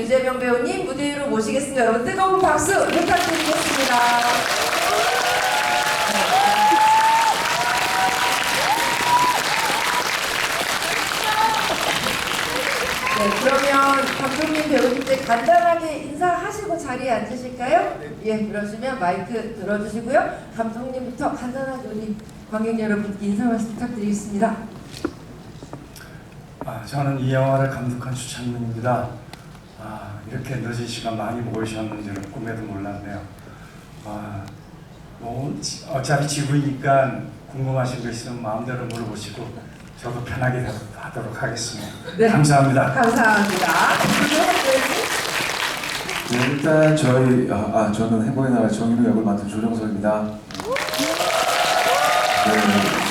유재명 배우님 무대 위로 모시겠습니다. 여러분 뜨거운 박수 부탁드리겠습니다. 네, 그러면 감독님 배우님께 간단하게 인사하시고 자리에 앉으실까요? 예, 그러시면 마이크 들어주시고요. 감독님부터 간단하게 우리 관객 여러분께 인사 말씀 부탁드리겠습니다. 저는 이 영화를 감독한 주찬민입니다. 이렇게 늦은 시간 많이 모이셨는지는 꿈에도 몰랐네요. 어차피 지구이니까 궁금하신 거 있으면 마음대로 물어보시고 저도 편하게 하도록 하겠습니다. 네. 감사합니다. 감사합니다. 네, 일단 저는 행복의 나라 정인우 역을 맡은 조정석입니다. 네,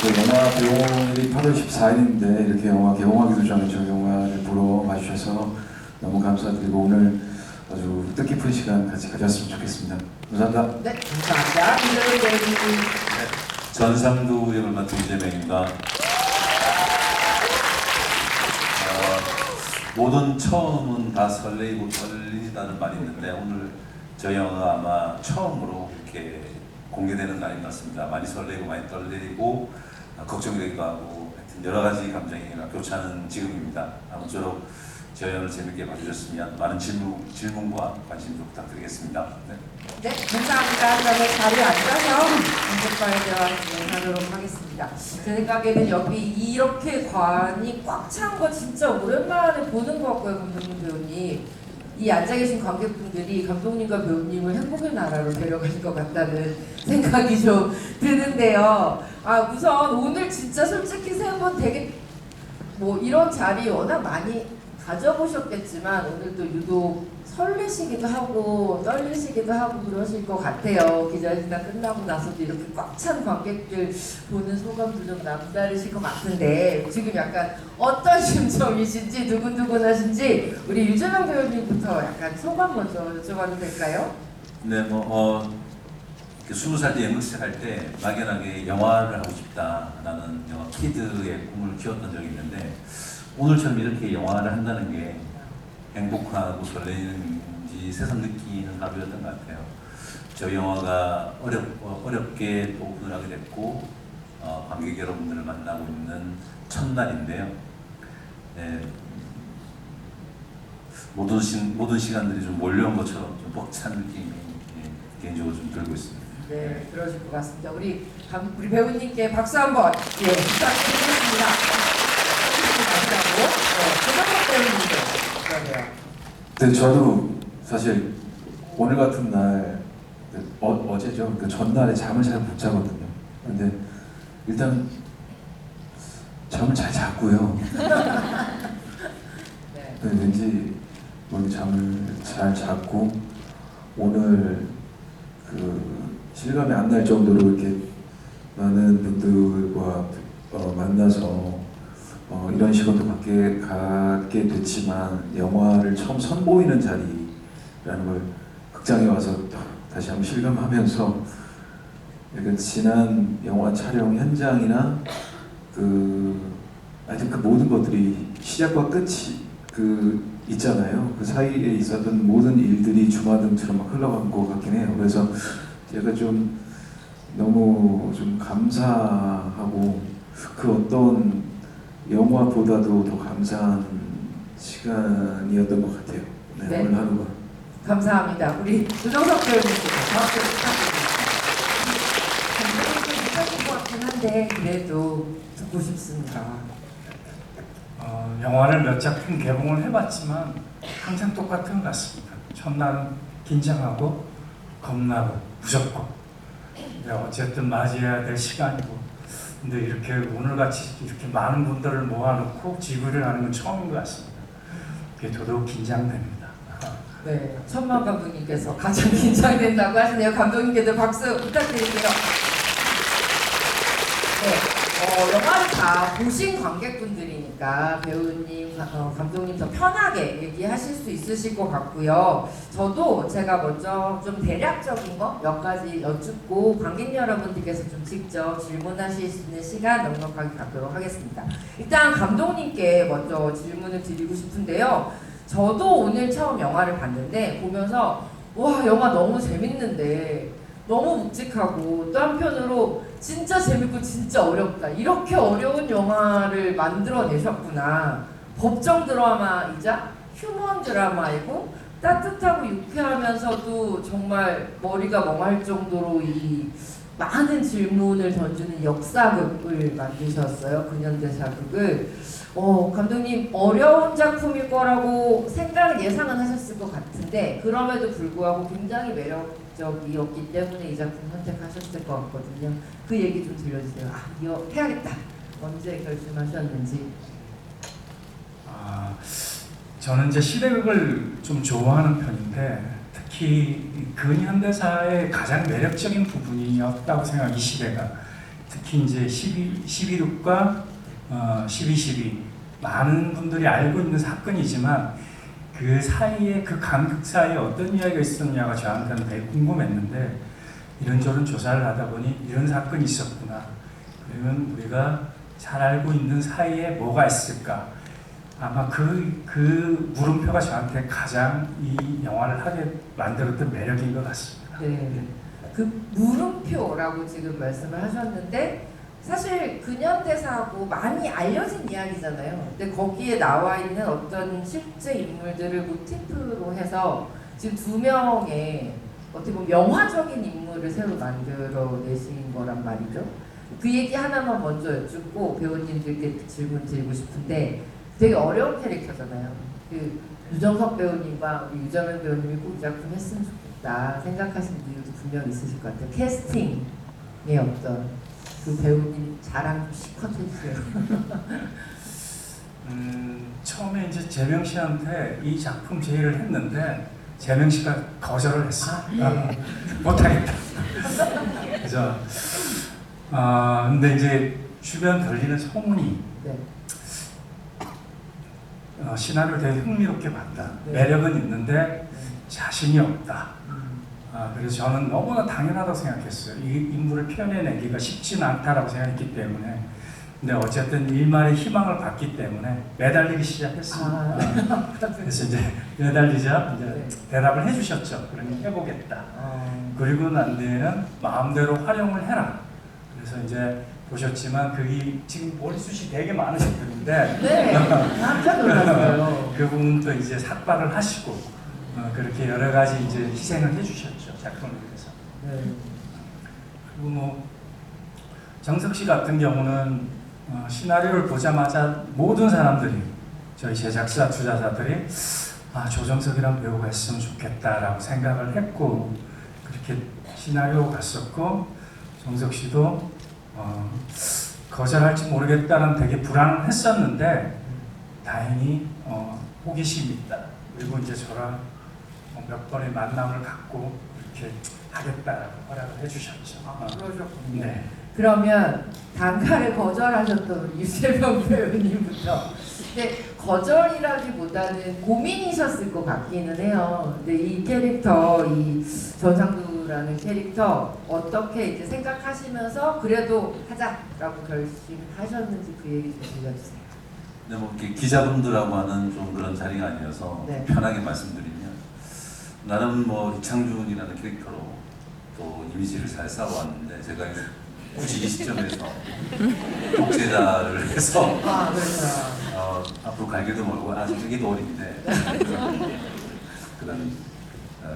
저 영화 개봉일이 8월 14일인데 이렇게 영화 개봉하기도 전에 저 영화를 보러 와주셔서 너무 감사드리고 오늘 아주 뜻깊은 시간 같이 가졌으면 좋겠습니다. 감사합니다. 네, 감사합니다. 이재명 배우님. 전상도 역을 맡은 이재명입니다. 모든 처음은 다 설레이고 떨리다는 말이 있는데 오늘 저 영화가 아마 처음으로 이렇게 공개되는 날인 것 같습니다. 많이 설레고 많이 떨리고 걱정되기도 하고 하여튼 여러 가지 감정이 교차하는 지금입니다. 아무쪼록 저 영화를 재밌게 봐주셨으면 많은 질문과 관심도 부탁드리겠습니다. 네, 감사합니다. 그러면 자리에 앉아서 감독과의 대화 진행하도록 하겠습니다. 제 생각에는 여기 이렇게 관이 꽉 찬 거 진짜 오랜만에 보는 것 같고요, 감독님, 배우님. 이 앉아 계신 관객분들이 감독님과 배우님을 행복의 나라로 데려갈 것 같다는 생각이 좀 드는데요. 우선 오늘 진짜 솔직히 세 분 되게 이런 자리 워낙 많이 가져보셨겠지만 오늘도 유독 설레시기도 하고 떨리시기도 하고 그러실 것 같아요. 기자회견 끝나고 나서도 이렇게 꽉 찬 관객들 보는 소감도 좀 남다르실 것 같은데 지금 약간 어떤 심정이신지 두근두근하신지 우리 유재명 배우님부터 약간 소감 먼저 여쭤봐도 될까요? 네, 20살 때 연극 시작할 때 막연하게 영화를 하고 싶다라는 영화 키드의 꿈을 키웠던 적이 있는데 오늘처럼 이렇게 영화를 한다는 게 행복하고 설레는지 새삼 느끼는 하루였던 것 같아요. 저 영화가 어렵게 또 오픈을 하게 됐고 관객 여러분들을 만나고 있는 첫날인데요. 네, 모든 시간들이 좀 몰려온 것처럼 좀 벅찬 느낌이 개인적으로 좀 들고 있습니다. 네, 그러실 것 같습니다. 우리 배우님께 박수 한번 부탁드리겠습니다. 네, 저도 사실 오늘 같은 날 어제죠. 그 전날에 잠을 잘 못 자거든요. 근데 일단 잠을 잘 잤고요. 네. 왠지 잠을 잘 잤고 오늘 그 실감이 안 날 정도로 이렇게 많은 분들과 만나서 이런 시간도 갖게 됐지만 영화를 처음 선보이는 자리라는 걸 극장에 와서 다시 한번 실감하면서 약간 지난 영화 촬영 현장이나 하여튼 그 모든 것들이 시작과 끝이 있잖아요. 그 사이에 있었던 모든 일들이 주마등처럼 막 흘러간 것 같긴 해요. 그래서 제가 좀 너무 좀 감사하고 그 어떤 영화보다도 더 감사한 시간이었던 것 같아요. 네, 네. 오늘 하루가. 감사합니다. 우리 조정석 배우님께서 박수 부탁드립니다. 감사할 것 같긴 한데 그래도 듣고 싶습니다. 영화를 몇 작품 개봉을 해봤지만 항상 똑같은 것 같습니다. 첫날은 긴장하고 겁나고 무섭고 어쨌든 맞이해야 될 시간이고 근데 이렇게 오늘같이 이렇게 많은 분들을 모아놓고 지구를 하는 건 처음인 것 같습니다. 그게 더더욱 긴장됩니다. 네, 천만 감독님께서 가장 긴장된다고 하시네요. 감독님께도 박수 부탁드릴게요. 네, 영화를 다 보신 관객분들이니까 배우님, 감독님 더 편하게 얘기하실 수 있으실 것 같고요. 저도 제가 먼저 좀 대략적인 거 몇 가지 여쭙고 관객 여러분들께서 좀 직접 질문하실 수 있는 시간 넉넉하게 갖도록 하겠습니다. 일단 감독님께 먼저 질문을 드리고 싶은데요. 저도 오늘 처음 영화를 봤는데 보면서 와 영화 너무 재밌는데 너무 묵직하고 또 한편으로 진짜 재밌고 진짜 어렵다. 이렇게 어려운 영화를 만들어내셨구나. 법정 드라마이자 휴먼 드라마이고 따뜻하고 유쾌하면서도 정말 머리가 멍할 정도로 이 많은 질문을 던지는 역사극을 만드셨어요. 근현대사극을. 감독님 어려운 작품일 거라고 생각을 예상은 하셨을 것 같은데 그럼에도 불구하고 굉장히 매력적이었기 때문에 이 작품 선택하셨을 것 같거든요. 그 얘기 좀 들려주세요. 아 이거 해야겠다. 언제 결심하셨는지. 저는 이제 시대극을 좀 좋아하는 편인데 특히 이 근현대사의 가장 매력적인 부분이었다고 생각이 시대가 특히 이제 12.6과 12.12 많은 분들이 알고 있는 사건이지만 그 사이에 그 간극 사이에 어떤 이야기가 있었냐가 저한테는 되게 궁금했는데 이런저런 조사를 하다 보니 이런 사건이 있었구나. 그러면 우리가 잘 알고 있는 사이에 뭐가 있을까? 아마 그 물음표가 저한테 가장 이 영화를 하게 만들었던 매력인 것 같습니다. 네. 그 물음표라고 지금 말씀을 하셨는데 사실 근현대사하고 많이 알려진 이야기잖아요. 근데 거기에 나와 있는 어떤 실제 인물들을 모티프로 해서 지금 2명의 어떻게 보면 영화적인 인물을 새로 만들어내신 거란 말이죠. 그 얘기 하나만 먼저 여쭙고 배우님들께 질문 드리고 싶은데 되게 어려운 캐릭터잖아요. 그 유정석 배우님과 우리 유정현 배우님이 꼭 이 작품 했으면 좋겠다 생각하시는 이유도 분명히 있으실 것 같아요. 캐스팅의 어떤 그 배우님 자랑 좀 실컷 해주세요. 처음에 이제 재명 씨한테 이 작품 제의를 했는데 재명 씨가 거절을 했어. 네. 못하겠다. 그래서 근데 이제 주변 들리는 소문이 네. 시나리오를 되게 흥미롭게 봤다. 네. 매력은 있는데 자신이 없다. 그래서 저는 너무나 당연하다고 생각했어요. 이 인물을 표현해내기가 쉽지는 않다라고 생각했기 때문에. 근데 어쨌든 일말의 희망을 받기 때문에 매달리기 시작했습니다. 그래서 이제 매달리자 이제 네. 대답을 해주셨죠. 그러니 해보겠다. 그리고 난 뒤에는 마음대로 활용을 해라. 그래서 이제 보셨지만 그게 지금 머리숱이 되게 많으신 분인데 네, 깜짝 놀랐어요. 그 부분도 이제 삭발을 하시고 그렇게 여러 가지 이제 희생을 해주셨죠. 작품을 위해서. 네. 그리고 뭐 정석 씨 같은 경우는 시나리오를 보자마자 모든 사람들이 저희 제작사 투자자들이 조정석이란 배우가 했으면 좋겠다라고 생각을 했고 그렇게 시나리오 갔었고 정석 씨도 거절할지 모르겠다는 되게 불안을 했었는데 다행히 호기심이 있다. 그리고 이제 저랑 몇 번의 만남을 갖고 이렇게 하겠다라고 허락을 해주셨죠. 그러셨군요. 네. 그러면 단가를 거절하셨던 유재명 배우님부터. 근데 거절이라기보다는 고민이셨을 것 같기는 해요. 근데 이 캐릭터, 이 전상두라는 캐릭터 어떻게 이제 생각하시면서 그래도 하자라고 결심하셨는지 그 얘기 좀 들려주세요. 근데 뭐 이렇게 기자분들하고 하는 좀 그런 자리가 아니어서 네. 편하게 말씀드리면 나는 뭐 이창준이라는 캐릭터로 또 이미지를 잘 쌓아왔는데 제가 굳이 이 시점에서 독재자를 해서 그렇죠. 앞으로 갈 길도 멀고 아직 되기도 어린데 그런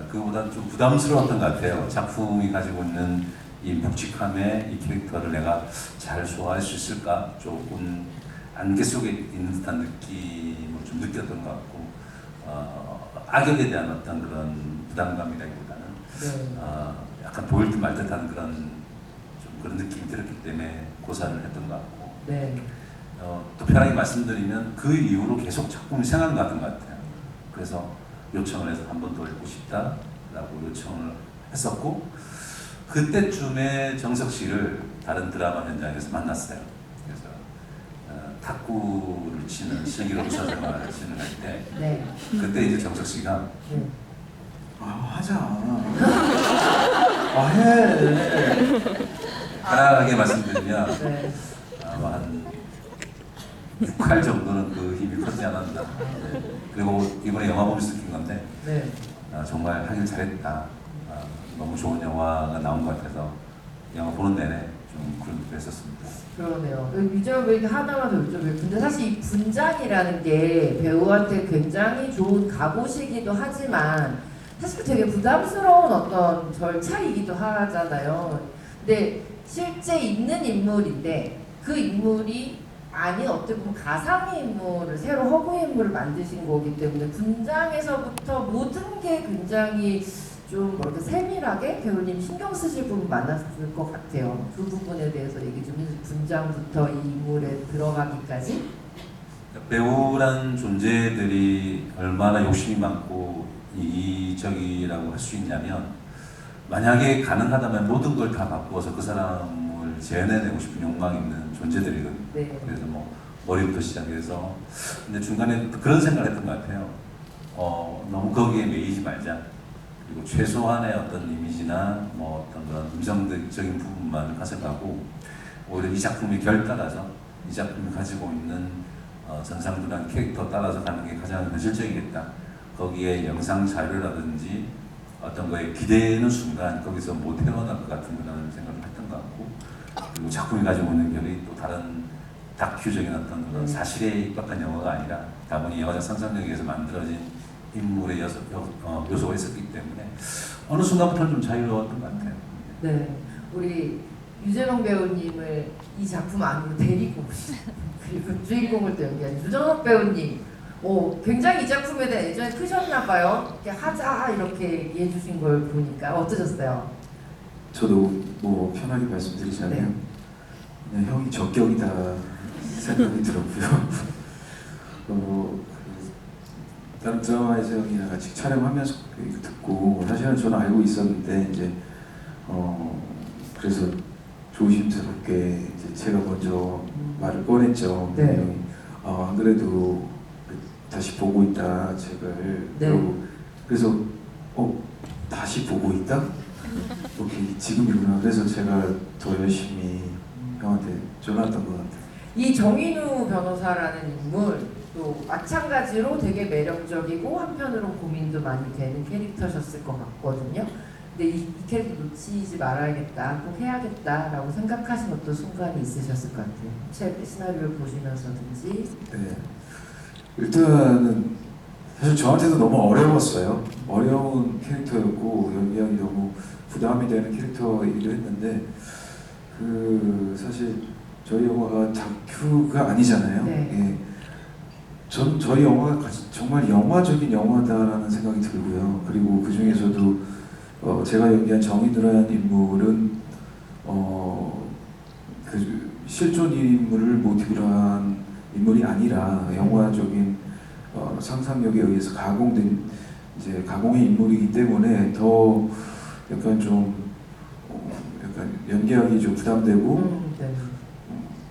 그거보다 좀 부담스러웠던 것 같아요. 작품이 가지고 있는 이 묵직함의 이 캐릭터를 내가 잘 소화할 수 있을까 조금 안개 속에 있는 듯한 느낌을 좀 느꼈던 것 같고 악역에 대한 어떤 그런 부담감이라기보다는 네. 약간 보일 듯 말 듯한 그런 느낌이 들었기 때문에 고사를 했던 것 같고 네. 또 편하게 말씀드리면 그 이후로 계속 작품이 생각나던 것 같아요. 그래서 요청을 해서 한 번 더 읽고 싶다라고 요청을 했었고 그때쯤에 정석 씨를 다른 드라마 현장에서 만났어요. 그래서 탁구를 치는 슬기로운 의사생활을 진행할 때 네. 그때 이제 정석 씨가 네. 하자. 해. 편하게 말씀드리면 네. 아마 한 6할 정도는 그 힘이 커지지 않았나. 네. 그리고 이번에 영화 보면서 느낀 건데 네. 정말 하길 잘했다. 너무 좋은 영화가 나온 것 같아서 영화 보는 내내 좀 그랬었습니다. 그러네요. 유재석 배우님 하나만 더 여쭤볼게요. 근데 사실 이 분장이라는 게 배우한테 굉장히 좋은 갑옷이기도 하지만 사실 되게 부담스러운 어떤 절차이기도 하잖아요. 근데 실제 있는 인물인데 그 인물이 아닌 어떻게 보면 가상의 인물을 새로 허구의 인물을 만드신 거기 때문에 분장에서부터 모든 게 굉장히 좀 뭐랄까 세밀하게 배우님 신경 쓰실 부분 많았을 것 같아요. 그 부분에 대해서 얘기 좀 해주세요. 분장부터 이 인물에 들어가기까지. 배우란 존재들이 얼마나 욕심이 많고 이기적이라고 할 수 있냐면 만약에 가능하다면 모든 걸 다 바꾸어서 그 사람을 재현해내고 싶은 욕망이 있는 존재들이거든요. 네. 그래서 뭐 머리부터 시작해서 근데 중간에 그런 생각을 했던 것 같아요. 너무 거기에 매이지 말자. 그리고 최소한의 어떤 이미지나 뭐 어떤 그런 음성적인 부분만 가져가고 오히려 이 작품의 결 따라서 이 작품이 가지고 있는 전상준한 캐릭터 따라서 가는 게 가장 현실적이겠다. 거기에 영상 자료라든지 어떤 거에 기대는 순간 거기서 못 헤어날 것 같은 그런 생각을 했던 것 같고 그리고 작품이 가지고 있는 결이 또 다른 다큐적인 어떤 그런 사실에 입각한 영화가 아니라 다분히 영화적 상상력에 의해서 만들어진 인물의 요소가 있었기 때문에 어느 순간부터는 좀 자유로웠던 것 같아요. 네. 우리 유재석 배우님을 이 작품 안으로 데리고 오신 그리고 주인공을 또 연기한 유정석 배우님. 굉장히 이 작품에 대한 애정이 크셨나 봐요. 이렇게 하자 이렇게 얘기해 주신 걸 보니까 어떠셨어요? 저도 뭐 편하게 말씀드리자면 네. 그냥 형이 적격이다 생각이 들었고요. 다른 드라마에서 형이랑 같이 촬영하면서 듣고 사실은 저는 알고 있었는데 이제 그래서 조심스럽게 이제 제가 먼저 말을 꺼냈죠. 네. 형이 안 그래도 다시 보고 있다 책을. 네. 그러고 그래서 다시 보고 있다? 오케이 지금이구나. 그래서 제가 더 열심히 형한테 전화했던 것 같아요. 이 정인우 변호사라는 인물도 마찬가지로 되게 매력적이고 한편으로 고민도 많이 되는 캐릭터셨을 것 같거든요. 근데 이 캐릭터 놓치지 말아야겠다, 꼭 해야겠다라고 생각하신 어떤 순간이 있으셨을 것 같아요. 책 시나리오를 보시면서든지. 네. 일단은 사실 저한테도 너무 어려웠어요. 어려운 캐릭터였고 연기하기 너무 부담이 되는 캐릭터이기도 했는데 사실 저희 영화가 다큐가 아니잖아요. 네. 예. 저희 영화가 정말 영화적인 영화다라는 생각이 들고요. 그리고 그 중에서도 제가 연기한 정인우라는 인물은 그 실존 인물을 모티브로 한 인물이 아니라 영화적인 상상력에 의해서 가공된 이제 가공의 인물이기 때문에 더 약간 좀 약간 연기하기 좀 부담되고 네.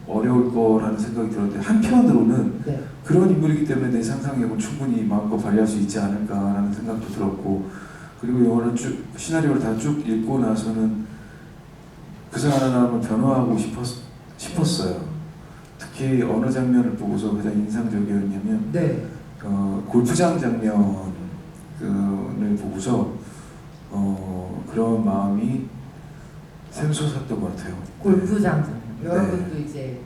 어려울 거라는 생각이 들었는데 한편으로는 네. 그런 인물이기 때문에 내 상상력은 충분히 마음껏 발휘할 수 있지 않을까라는 생각도 들었고 그리고 영화를 쭉 시나리오를 다 쭉 읽고 나서는 그 사람을 변호하고 싶었어요. 특히 어느 장면을 보고서 가장 인상적이었냐면 네. 골프장 장면을 보고서 그런 마음이 샘솟았던 것 같아요. 골프장 장면. 네. 여러분도 이제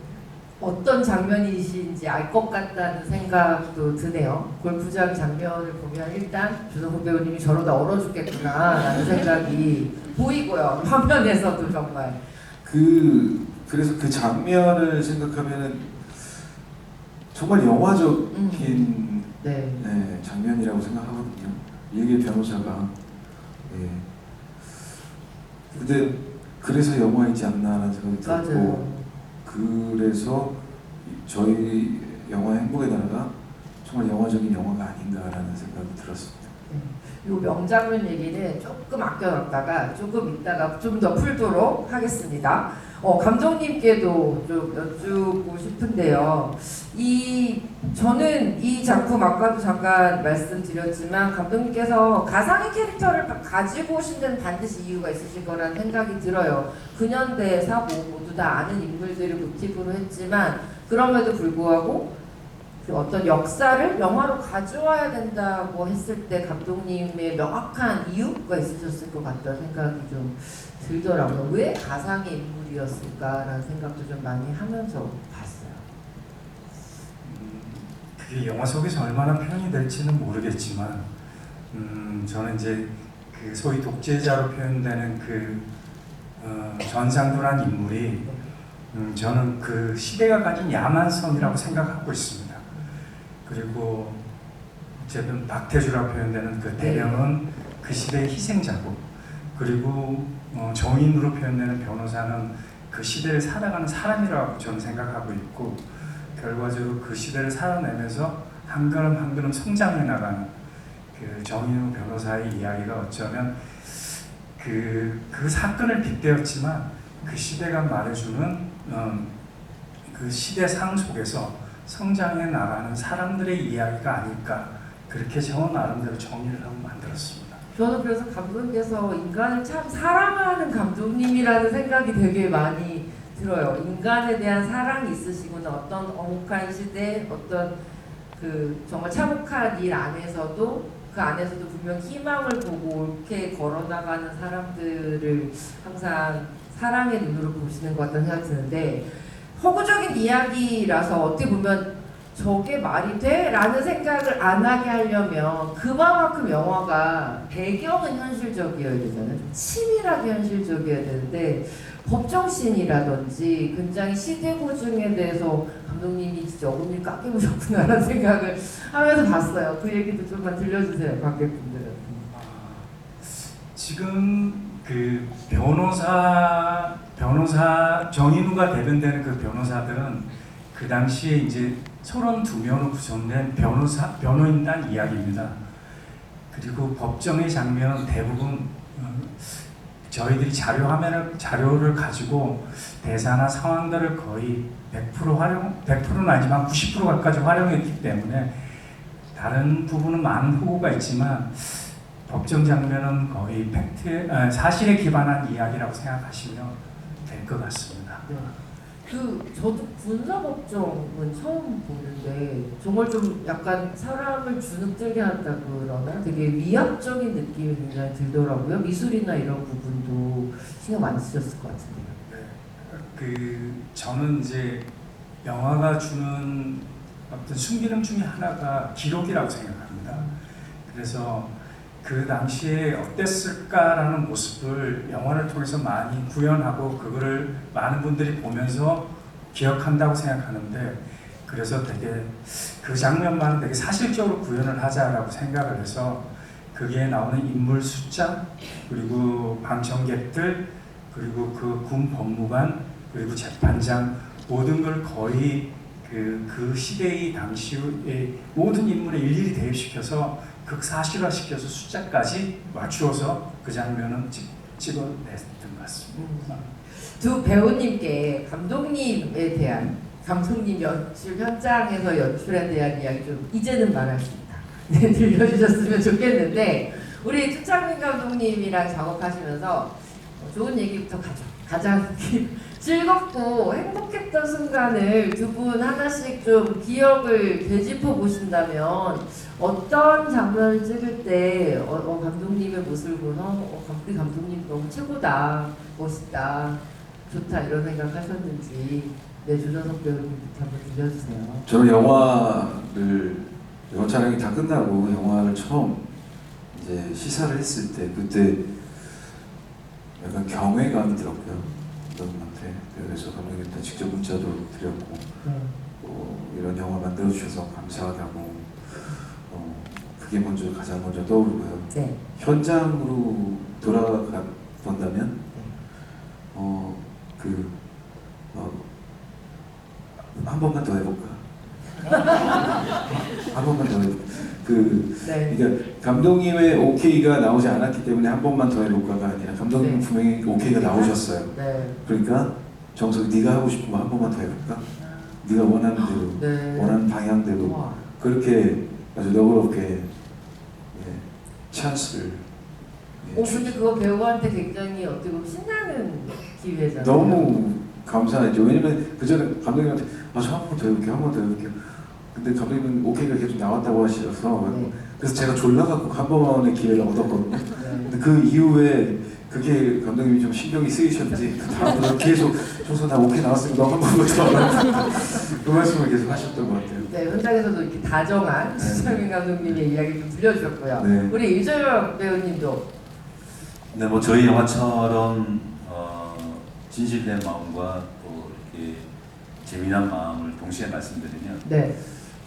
어떤 장면이신지 알 것 같다는 생각도 드네요. 골프장 장면을 보면 일단 조성국 배우님이 저러다 얼어 죽겠구나 라는 생각이 보이고요. 화면에서도 정말. 그래서 그 장면을 생각하면은 정말 영화적인 네. 네, 장면이라고 생각하거든요. 일개 변호사가 근데 그래서 영화이지 않나라는 생각이 들었고 맞아요. 그래서 저희 영화 행복의 나라가 정말 영화적인 영화가 아닌가라는 생각이 들었습니다. 네. 요 명장면 얘기는 조금 아껴놨다가 조금 이따가 좀 더 풀도록 하겠습니다. 감독님께도 좀 여쭙고 싶은데요. 저는 이 작품 아까도 잠깐 말씀드렸지만 감독님께서 가상의 캐릭터를 가지고 오신 데는 반드시 이유가 있으실 거라는 생각이 들어요. 근현대, 사고 모두 다 아는 인물들을 모티브로 했지만 그럼에도 불구하고 그 어떤 역사를 영화로 가져와야 된다고 했을 때 감독님의 명확한 이유가 있으셨을 것 같다는 생각이 좀 들더라고요. 왜 가상의 인물이었을까라는 생각도 좀 많이 하면서 봤어요. 그게 영화 속에서 얼마나 표현이 될지는 모르겠지만 저는 이제 그 소위 독재자로 표현되는 그 전상도란 인물이 저는 그 시대가 가진 야만성이라고 생각하고 있습니다. 그리고 어쨌든 박태주라고 표현되는 그 대령은 그 시대의 희생자고, 그리고 정인으로 표현되는 변호사는 그 시대를 살아가는 사람이라고 저는 생각하고 있고, 결과적으로 그 시대를 살아내면서 한 걸음 한 걸음 성장해 나가는 그 정인우 변호사의 이야기가 어쩌면 그 사건을 빗대었지만 그 시대가 말해주는 그 시대상 속에서 성장해 나가는 사람들의 이야기가 아닐까, 그렇게 저 나름대로 정리를 하고 만들었습니다. 저는 그래서 감독님께서 인간을 참 사랑하는 감독님이라는 생각이 되게 많이 들어요. 인간에 대한 사랑이 있으시구나. 어떤 엄혹한 시대, 어떤 그 정말 참혹한 일 안에서도 그 안에서도 분명 희망을 보고 옳게 걸어나가는 사람들을 항상 사랑의 눈으로 보시는 것 같다는 생각이 드는데, 허구적인 이야기라서 어떻게 보면 저게 말이 돼? 라는 생각을 안 하게 하려면 그만큼 영화가 배경은 현실적이어야 되잖아요. 좀 치밀하게 현실적이어야 되는데 법정씬이라든지 굉장히 시대 고증에 대해서 감독님이 진짜 어금니 깎여보셨구나라는 생각을 하면서 봤어요. 그 얘기도 좀만 들려주세요, 관객분들은. 지금 그 변호사 정인우가 대변되는 그 변호사들은 그 당시에 이제 32명으로 구성된 변호인단 이야기입니다. 그리고 법정의 장면은 대부분 저희들이 자료를 가지고 대사나 상황들을 거의 100%는 아니지만 90% 가까이 활용했기 때문에 다른 부분은 많은 호구가 있지만 법정 장면은 거의 사실에 기반한 이야기라고 생각하시면 될 것 같습니다. 네. 저도 군사법정은 처음 보는데 정말 좀 약간 사람을 주눅들게 한다 그러나 되게 위압적인 느낌이 굉장히 들더라고요. 미술이나 이런 부분도 신경 많이 쓰셨을 것 같은데요. 네. 저는 이제 영화가 주는 어떤 순기능 중에 하나가 기록이라고 생각합니다. 그래서 그 당시에 어땠을까라는 모습을 영화를 통해서 많이 구현하고 그거를 많은 분들이 보면서 기억한다고 생각하는데, 그래서 되게 그 장면만은 되게 사실적으로 구현을 하자라고 생각을 해서 거기에 나오는 인물 숫자, 그리고 방청객들, 그리고 그 군 법무관, 그리고 재판장, 모든 걸 거의 그 시대의 당시의 모든 인물에 일일이 대입시켜서 극사실화시켜서 숫자까지 맞추어서 그 장면은 찍어냈던 것 같습니다. 두 배우님께 감독님에 대한 감독님 연출 현장에서 연출에 대한 이야기 좀 이제는 말할 수 있다. 네, 들려주셨으면 좋겠는데, 우리 추창민 감독님이랑 작업하시면서 좋은 얘기부터 가장 즐겁고 행복했던 순간을 두 분 하나씩 좀 기억을 되짚어 보신다면 어떤 장면을 찍을 때 감독님의 모습을 보면 우리 감독님 너무 최고다, 멋있다, 좋다 이런 생각 하셨는지 조정석 배우님부터 한번 들려주세요. 저는 영화 촬영이 다 끝나고 영화를 처음 이제 시사를 했을 때 그때 약간 경외감이 들었고요. 감독님한테. 그래서 감독님한테 직접 문자도 드렸고 이런 영화 만들어주셔서 감사하다고 그게 가장 먼저 떠오르고요. 네. 현장으로 돌아가 본다면 한 번만 더 해볼까? 한 번만 더 해볼까? 네. 그러니까 감독님의 오케이가 나오지 않았기 때문에 한 번만 더 해볼까가 아니라 감독님 네. 분명히 오케이가 나오셨어요. 네. 그러니까 정석 네가 하고 싶은 거 한 번만 더 해볼까? 네가 원하는 대로, 네. 원하는 방향대로 우와. 그렇게 아주 너그럽게 찬스를 근데 그거 배우한테 굉장히 어떻게 보면 신나는 기회잖아요. 너무 감사하죠. 왜냐면 그 전에 감독님한테 저 한 번 더 해볼게요, 한 번 더 해볼게요. 근데 감독님은 오케이가 계속 나왔다고 하셔서 네. 그래서 제가 졸라갖고 한 번의 기회를 얻었거든요. 네. 근데 그 이후에 그게 감독님이 좀 신경이 쓰이셨는지 그 다음부터 계속 조서 나 오케이 나왔으니까 너 한 번만 더 그 말씀을 계속 하셨던 것 같아요. 네, 현장에서도 이렇게 다정한 주창민 감독님의 이야기 좀 들려주셨고요. 네. 우리 이재명 배우님도 네, 뭐 저희 영화처럼 진실된 마음과 또 이렇게 재미난 마음을 동시에 말씀드리면 네.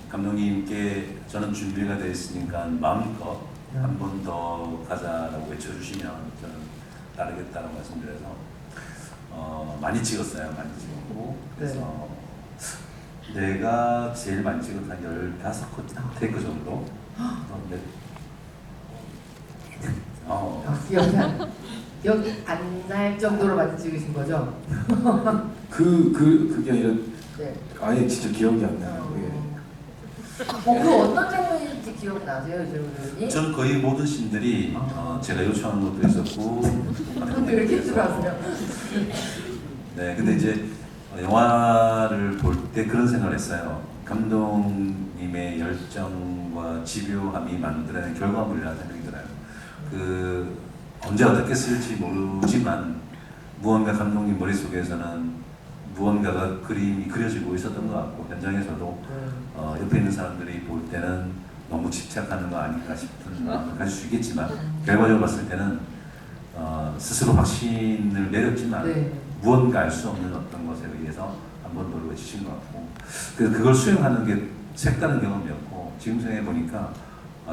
감독님께 저는 준비가 되어 있으니까 마음껏 한 번 더 가자라고 외쳐주시면 저는 따르겠다라고 말씀드려서 많이 찍었어요. 많이 찍었고 그래서 내가 제일 많이 찍은 한 15컷 테이크 정도. 네. 기억이 안 날 정도로 많이 찍으신 거죠? 그게 아니라 네. 아예 진짜 기억이 안 나요. 그 어떤 장면인지 기억나세요, 이재명 배우님? 저는 거의 모든 씬들이 제가 요청한 것도 있었고. 근데 왜 이렇게 좋아하세요? 네, 근데 이제 영화를 볼 때 그런 생각을 했어요. 감독님의 열정과 집요함이 만들어낸 결과물이라는 생각이 들어요. 언제 어떻게 쓸지 모르지만 무언가 감독님 머릿속에서는 무언가가 그림이 그려지고 있었던 것 같고 현장에서도 옆에 있는 사람들이 볼 때는 너무 집착하는 거 아닌가 싶은 마음을 가질 수 있겠지만 결과적으로 봤을 때는 스스로 확신을 내렸지만 네. 무언가 알 수 없는 어떤 것에 의해서 한 번 더 외치신 것 같고 그래서 그걸 수행하는 게 색다른 경험이었고 지금 생각해보니까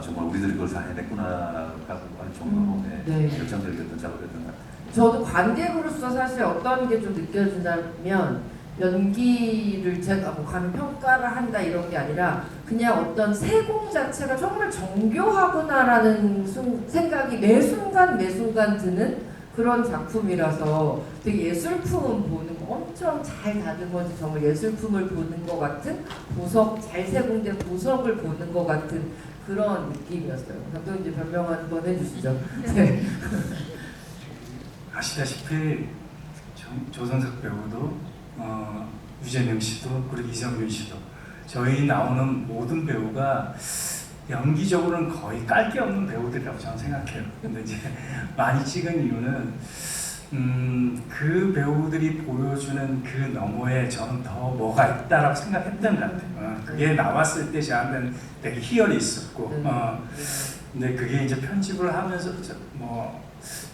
정말 우리들이 그걸 다 해냈구나라고 할 정도로 네. 결정적이었던 작업이었던 것 같아요. 저도 관객으로서 사실 어떤 게 좀 느껴진다면 연기를 제가 뭐 감평가를 한다 이런 게 아니라 그냥 어떤 세공 자체가 정말 정교하구나라는 생각이 매 순간 드는 그런 작품이라서 되게 예술품 보는 거 엄청 잘 다듬어진 정말 예술품을 보는 것 같은 보석, 잘 세공된 보석을 보는 것 같은 그런 느낌이었어요. 감독님 이제 변명 한번 해주시죠. 네. 아시다시피 조선석 배우도 유재명 씨도 그리고 이성균 씨도 저희 나오는 모든 배우가 연기적으로는 거의 깔 게 없는 배우들이라고 저는 생각해요. 근데 이제 많이 찍은 이유는 그 배우들이 보여주는 그 너머에 저는 더 뭐가 있다라고 생각했던 것 같아요. 그게 나왔을 때 저한테는 되게 희열이 있었고 근데 그게 이제 편집을 하면서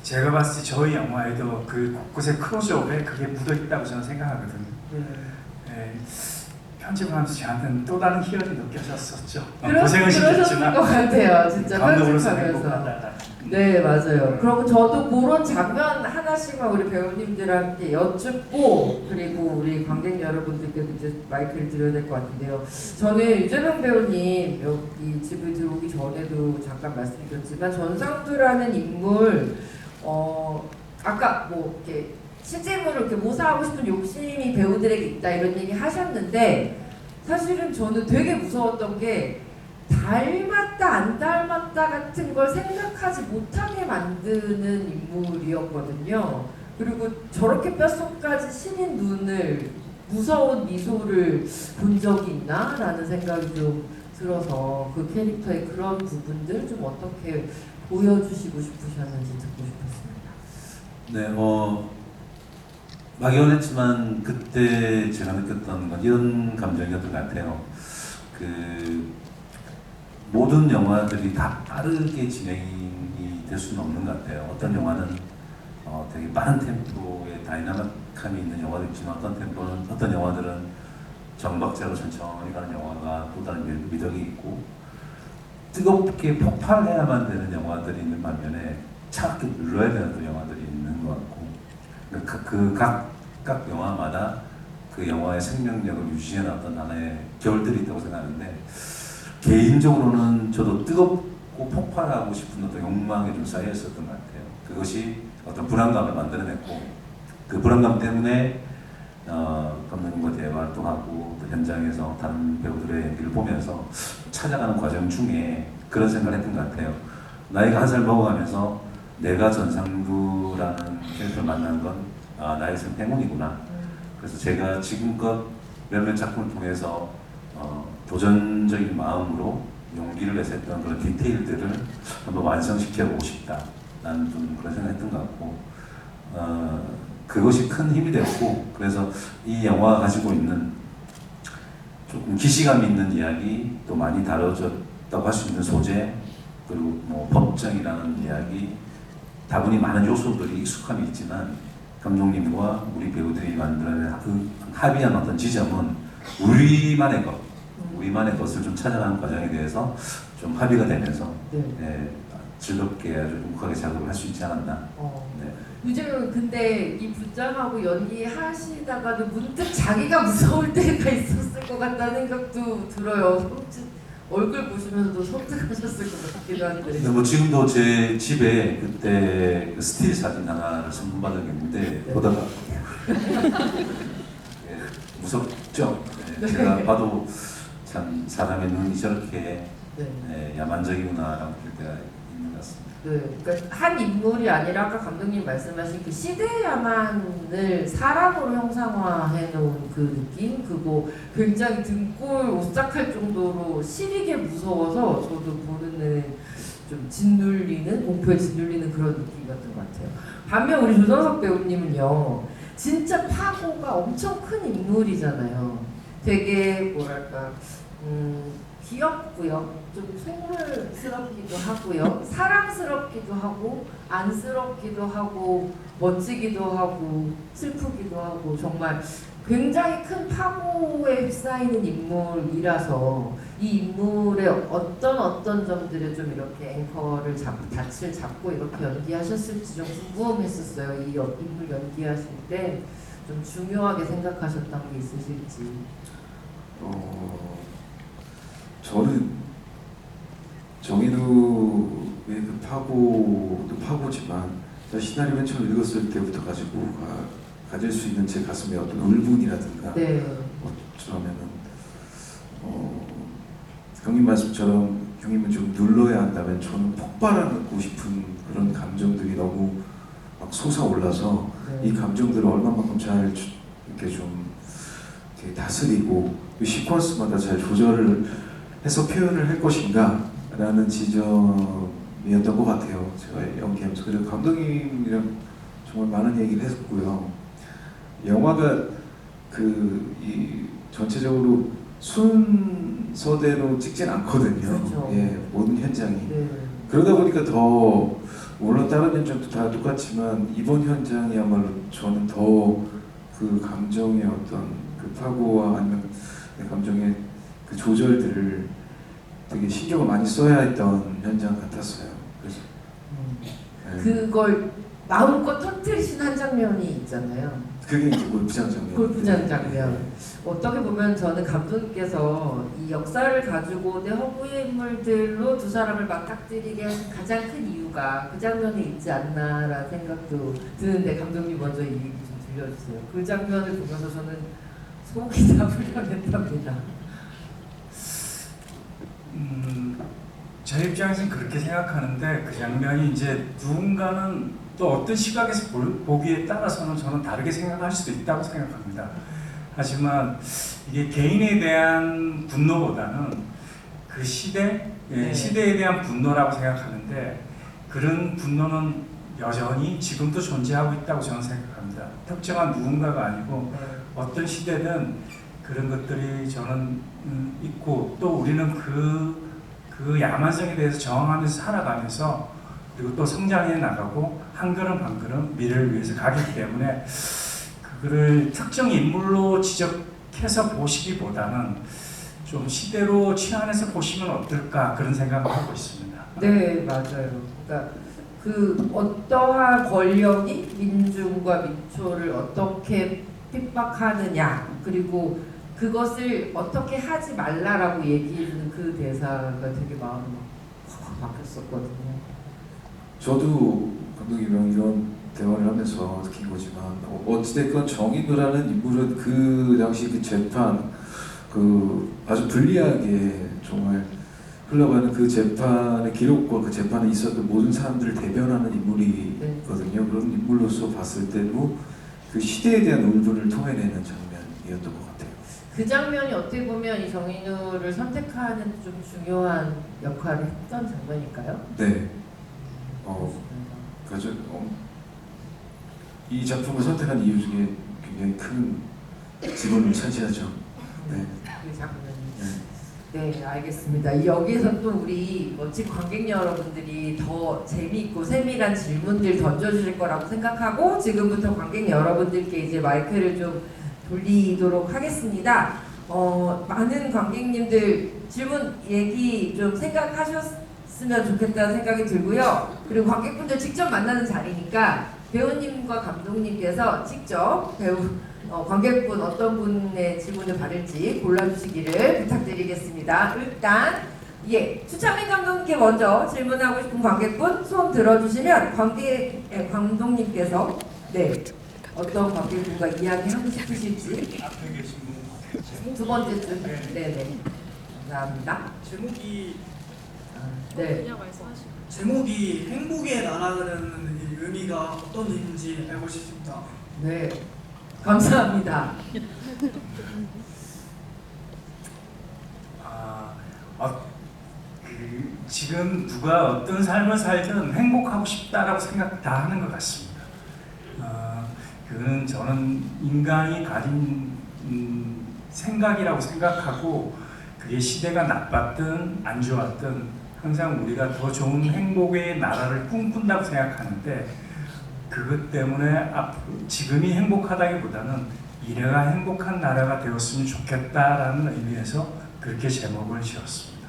제가 봤을 때 저희 영화에도 그 곳곳에 클로즈업에 그게 묻어 있다고 저는 생각하거든요. 네, 편집을 하면서 저한테는 또 다른 희열이 느껴졌었죠. 고생을 시켰지만 것 같아요. 진짜 감독으로서 편집하면서. 행복하다. 네, 맞아요. 그리고 저도 그런 장면 하나씩만 우리 배우님들한테 여쭙고 그리고 우리 관객 여러분들께도 이제 마이크를 드려야 될 것 같은데요. 저는 유재명 배우님 여기 집에 들어오기 전에도 잠깐 말씀드렸지만 전상두라는 인물 아까 뭐 이렇게 실제로 이렇게 모사하고 싶은 욕심이 배우들에게 있다 이런 얘기 하셨는데 사실은 저는 되게 무서웠던 게 닮았다 안 닮았다 같은 걸 생각하지 못하게 만드는 인물이었거든요. 그리고 저렇게 뼛속까지 시린 눈을 무서운 미소를 본 적이 있나? 라는 생각이 좀 들어서 그 캐릭터의 그런 부분들 좀 어떻게 보여주시고 싶으셨는지 듣고 싶었습니다. 네, 막연했지만 그때 제가 느꼈던 건 이런 감정이었던 것 같아요. 모든 영화들이 다 빠르게 진행이 될 수는 없는 것 같아요. 어떤 영화는 되게 빠른 템포의 다이나믹함이 있는 영화도 있지만 어떤 영화들은 정박자로 천천히 가는 영화가 또 다른 미덕이 있고 뜨겁게 폭발해야만 되는 영화들이 있는 반면에 차갑게 눌러야 되는 또 영화들이 있는 것 같고 각 영화마다 그 영화의 생명력을 유지해 놨던 하나의 결들이 있다고 생각하는데 개인적으로는 저도 뜨겁고 폭발하고 싶은 어떤 욕망이 좀 쌓여 있었던 것 같아요. 그것이 어떤 불안감을 만들어냈고 그 불안감 때문에 감독님과 대화를 또 하고 또 현장에서 다른 배우들의 연기를 보면서 찾아가는 과정 중에 그런 생각을 했던 것 같아요. 나이가 한 살 먹어가면서 내가 전상두라는 캐릭터를 만난 건 나의 삶 행운이구나. 그래서 제가 지금껏 몇몇 작품을 통해서 도전적인 마음으로 용기를 내서 했던 그런 디테일들을 한번 완성시켜보고 싶다. 나는 좀 그런 생각을 했던 것 같고 그것이 큰 힘이 되었고 그래서 이 영화가 가지고 있는 조금 기시감 있는 이야기 또 많이 다뤄졌다고 할 수 있는 소재 그리고 뭐 법정이라는 이야기 다분히 많은 요소들이 익숙함이 있지만 감독님과 우리 배우들이 만들어낸 그 합의한 어떤 지점은 우리만의 것을 좀 찾아가는 과정에 대해서 좀 합의가 되면서 네. 즐겁게 아주 행복하게 작업을 할 수 있지 않았나. 네. 요즘 근데 이 분장하고 연기하시다가도 문득 자기가 무서울 때가 있었을 것 같다는 생각도 들어요. 얼굴 보시면서도 섬뜩하셨을 것 같기도 한데. 근데 뭐 지금도 제 집에 그때 그 스틸 사진 하나를 선물받은 게 있는데 보다가 무섭죠. 제가 봐도 참 사람의 눈이 저렇게 야만적이구나라고 느낄 때가 있는 것 같습니다. 그러니까 한 인물이 아니라 아까 감독님 말씀하신 그 시대의 야만을 사람으로 형상화해 놓은 그 느낌? 그거 굉장히 등골 오싹할 정도로 시리게 무서워서 저도 보는 좀 짓눌리는, 공포에 짓눌리는 그런 느낌이었던 것 같아요. 반면 우리 조정석 배우님은요, 진짜 파고가 엄청 큰 인물이잖아요. 되게 뭐랄까 귀엽고요. 좀 생물스럽기도 하고요. 사랑스럽기도 하고 안쓰럽기도 하고 멋지기도 하고 슬프기도 하고 정말 굉장히 큰 파고에 휩싸이는 인물이라서 이 인물의 어떤 점들을 좀 이렇게 앵커를 닻을 잡고 이렇게 연기하셨을지 좀 궁금했었어요. 이 인물 연기하실 때 좀 중요하게 생각하셨던 게 있으실지. 저는 정인우의 그 파고도 파고지만 제가 시나리오 맨 처음 읽었을 때부터 가질 수 있는 제 가슴의 어떤 울분이라든가 어쩌면은 형님 말씀처럼 형님은 좀 눌러야 한다면 저는 폭발하고 싶은 그런 감정들이 너무 막 솟아올라서 이 감정들을 얼마만큼 잘 이렇게 좀 이렇게 다스리고 이 시퀀스마다 잘 조절을 해서 표현을 할 것인가 라는 지점이었던 것 같아요. 제가 연기하면서. 그리고 감독님이랑 정말 많은 얘기를 했었고요. 영화가 이 전체적으로 순서대로 찍진 않거든요. 그렇죠. 모든 현장이. 그러다 보니까 더 물론 다른 현장도 다 똑같지만 이번 현장이야말로 저는 더 그 감정의 어떤 그 파고와 아니면 내 감정의 그 조절들을 되게 신경을 많이 써야 했던 현장 같았어요. 그래서 그걸 마음껏 터뜨리신 한 장면이 있잖아요. 그게 이제 골프장 장면. 골프장 장면. 어떻게 보면 저는 감독님께서 이 역사를 가지고 내 허구의 인물들로 두 사람을 맞닥뜨리게 하신 가장 큰 이유가 그 장면에 있지 않나라는 생각도 드는데 감독님 먼저 이 얘기 좀 들려주세요. 그 장면을 보면서 저는 속이 다 불편했답니다. 제 입장에서는 그렇게 생각하는데 그 장면이 이제 누군가는 또 어떤 시각에서 보기에 따라서는 저는 다르게 생각할 수도 있다고 생각합니다. 하지만 이게 개인에 대한 분노보다는 그 시대에 대한 분노라고 생각하는데 그런 분노는 여전히 지금도 존재하고 있다고 저는 생각합니다. 특정한 누군가가 아니고 어떤 시대든 그런 것들이 저는 있고 또 우리는 그 야만성에 대해서 저항하면서 살아가면서 그리고 또 성장해 나가고 한 걸음 한 걸음 미래를 위해서 가기 때문에 그거를 특정 인물로 지적해서 보시기보다는 좀 시대로 치환해서 보시면 어떨까 그런 생각을 하고 있습니다. 네, 맞아요. 그러니까 그 어떠한 권력이 민중과 민초를 어떻게 핍박하느냐 그리고 그것을 어떻게 하지 말라라고 얘기해주는 그 대사가 되게 마음이 확 바뀌었었거든요. 저도 감독님이랑 이런 대화를 하면서 느낀 거지만 어찌됐건 정인우라는 인물은 그 당시 그 재판 그 아주 불리하게 정말 흘러가는 그 재판의 기록과 그 재판에 있었던 모든 사람들을 대변하는 인물이거든요. 그런 인물로서 봤을 때도 그 시대에 대한 울분을 토해내는 장면이었던 것 같아요. 그 장면이 어떻게 보면 이 정인우를 선택하는 좀 중요한 역할을 했던 장면일까요? 네. 그래서 이 작품을 선택한 이유 중에 굉장히 큰 지분을 차지하죠. 네. 그 장면이. 네. 네, 알겠습니다. 여기서 또 우리 멋진 관객 여러분들이 더 재미있고 세밀한 질문들 던져주실 거라고 생각하고 지금부터 관객 여러분들께 이제 마이크를 좀 돌리도록 하겠습니다. 많은 관객님들 질문 얘기 좀 생각하셨으면 좋겠다는 생각이 들고요. 그리고 관객분들 직접 만나는 자리니까 배우님과 감독님께서 직접 관객분 어떤 분의 질문을 받을지 골라주시기를 부탁드리겠습니다. 일단 추창민 감독님께 먼저 질문하고 싶은 관객분 손 들어주시면 감독님께서 어떤 관객분과 이야기하고 싶으실지 앞에 계신 분. 두 번째 줄. 네네. 감사합니다. 제목이 행복의 나라라는 이 의미가 어떤 의미인지 알고 싶습니다. 네. 감사합니다. 지금 누가 어떤 삶을 살든 행복하고 싶다라고 생각 다 하는 것 같습니다. 그거는 저는 인간이 가진 생각이라고 생각하고 그게 시대가 나빴든 안 좋았든 항상 우리가 더 좋은 행복의 나라를 꿈꾼다고 생각하는데 그것 때문에 지금이 행복하다기보다는 미래가 행복한 나라가 되었으면 좋겠다라는 의미에서 그렇게 제목을 지었습니다.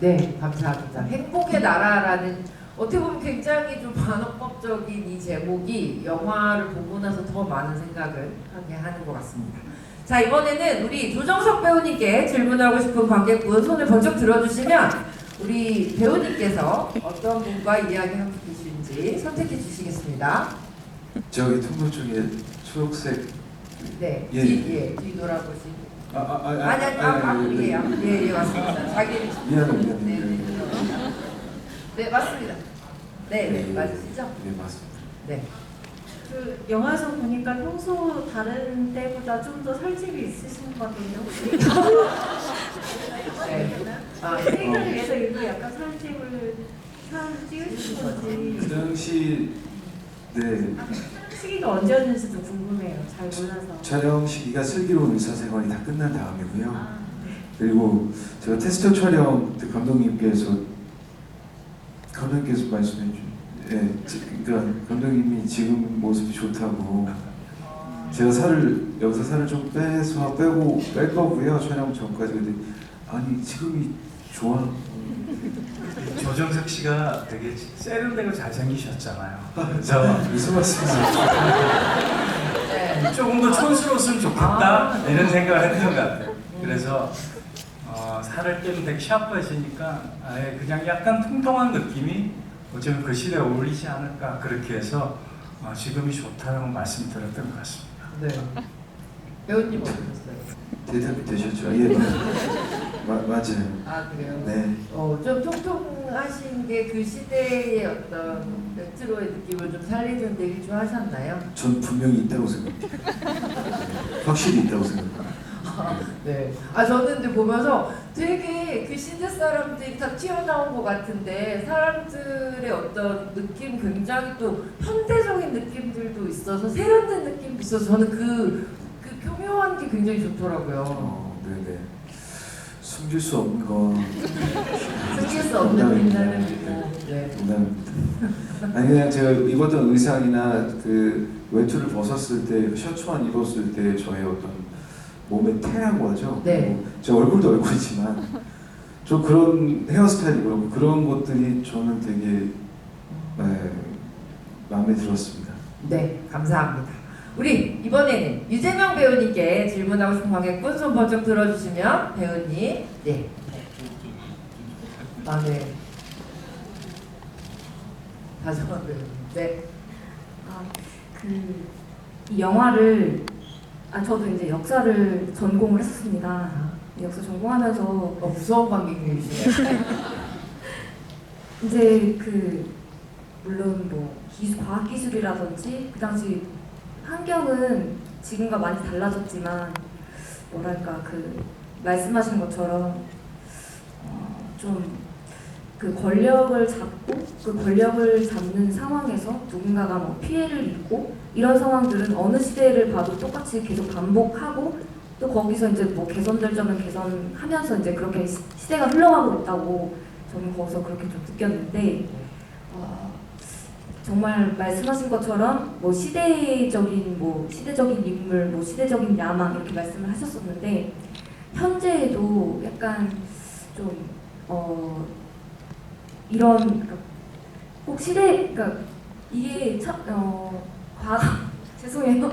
네, 감사합니다. 행복의 나라라는 어떻게 보면 굉장히 좀 반어법적인 이 제목이 영화를 보고 나서 더 많은 생각을 하게 하는 것 같습니다. 자, 이번에는 우리 조정석 배우님께 질문하고 싶은 관객분 손을 번쩍 들어주시면 우리 배우님께서 어떤 분과 이야기하고 계신지 선택해 주시겠습니다. 저기 통로 쪽에 초록색 네, 예. 뒤돌아보시고. 아니 아니에요. 예, 맞습니다. 자기를 미안해. 네, 맞습니다. 네, 맞으시죠? 네, 맞습니다. 네. 그 영화에서 보니까 평소 다른 때보다 좀 더 살집이 있으신 것 같은데 혹시? 네. 생각을 위해서 일부 약간 살집을 찍으신 건지 그 당시 네 시기가 언제였는지도 궁금해요. 잘 몰라서. 촬영 시기가 슬기로운 의사생활이 다 끝난 다음이고요. 네. 그리고 제가 테스트 촬영 때 감독님께서 말씀해 주, 그러니까 감독님이 지금 모습이 좋다고 제가 여기서 살을 좀 뺄 거고요 촬영 전까지. 근데 아니 지금이 좋아. 조정석 씨가 되게 세련되고 잘생기셨잖아요. 그래서 무슨 말씀이세요? 네. 조금 더 촌스러웠으면 좋겠다 이런 생각을 했던 것 같아요. 그래서 살을 빼면 되게 샤프하시니까 그냥 약간 통통한 느낌이 어쩌면 그 시대에 어울리지 않을까 그렇게 해서 지금이 좋다라고 말씀드렸던 것 같습니다. 네. 배우님 어떠셨어요? 대답이 되셨죠? 예, 맞아요. 아, 그래요? 네. 좀 통통하신 게 그 시대의 어떤 레트로의 느낌을 좀 살리는데 일조하셨나요? 전 분명히 있다고 생각해요. 확실히 있다고 생각해요. 네. 저는 근데 보면서 되게 그 시대 사람들이 다 튀어나온 것 같은데 사람들의 어떤 느낌 굉장히 또 현대적인 느낌들도 있어서 세련된 느낌도 있어서 저는 그 교묘한 게 굉장히 좋더라고요. 네네. 숨길 수 없는 건 숨길 수 없는 빛나는 그리고 네. 농담입니다. 아니 그냥 제가 입었던 의상이나 그 외투를 벗었을 때 셔츠만 입었을 때 저의 어떤 몸의 태라고 하죠. 네. 제 얼굴도 얼굴이지만 좀 그런 헤어스타일이 그렇고 그런 것들이 저는 되게 마음에 들었습니다. 네, 감사합니다. 우리 이번에는 유재명 배우님께 질문하고 싶은 관객분 손 번쩍 들어주시면 배우님. 네. 아, 네. 다정한 배우님. 네. 이 영화를 저도 이제 역사를 전공을 했었습니다. 역사 전공하면서 무서운 관객님이시네요. 이제 물론 뭐 과학 기술이라든지 그 당시 환경은 지금과 많이 달라졌지만 뭐랄까 말씀하신 것처럼 좀 권력을 잡고 권력을 잡는 상황에서 누군가가 뭐 피해를 입고 이런 상황들은 어느 시대를 봐도 똑같이 계속 반복하고 또 거기서 이제 뭐 개선될 점은 개선하면서 이제 그렇게 시대가 흘러가고 있다고 저는 거기서 그렇게 좀 느꼈는데 정말 말씀하신 것처럼 뭐 시대적인 인물, 뭐 시대적인 야망 이렇게 말씀을 하셨었는데 현재에도 약간 좀 이런 꼭 그러니까 이게 죄송해요.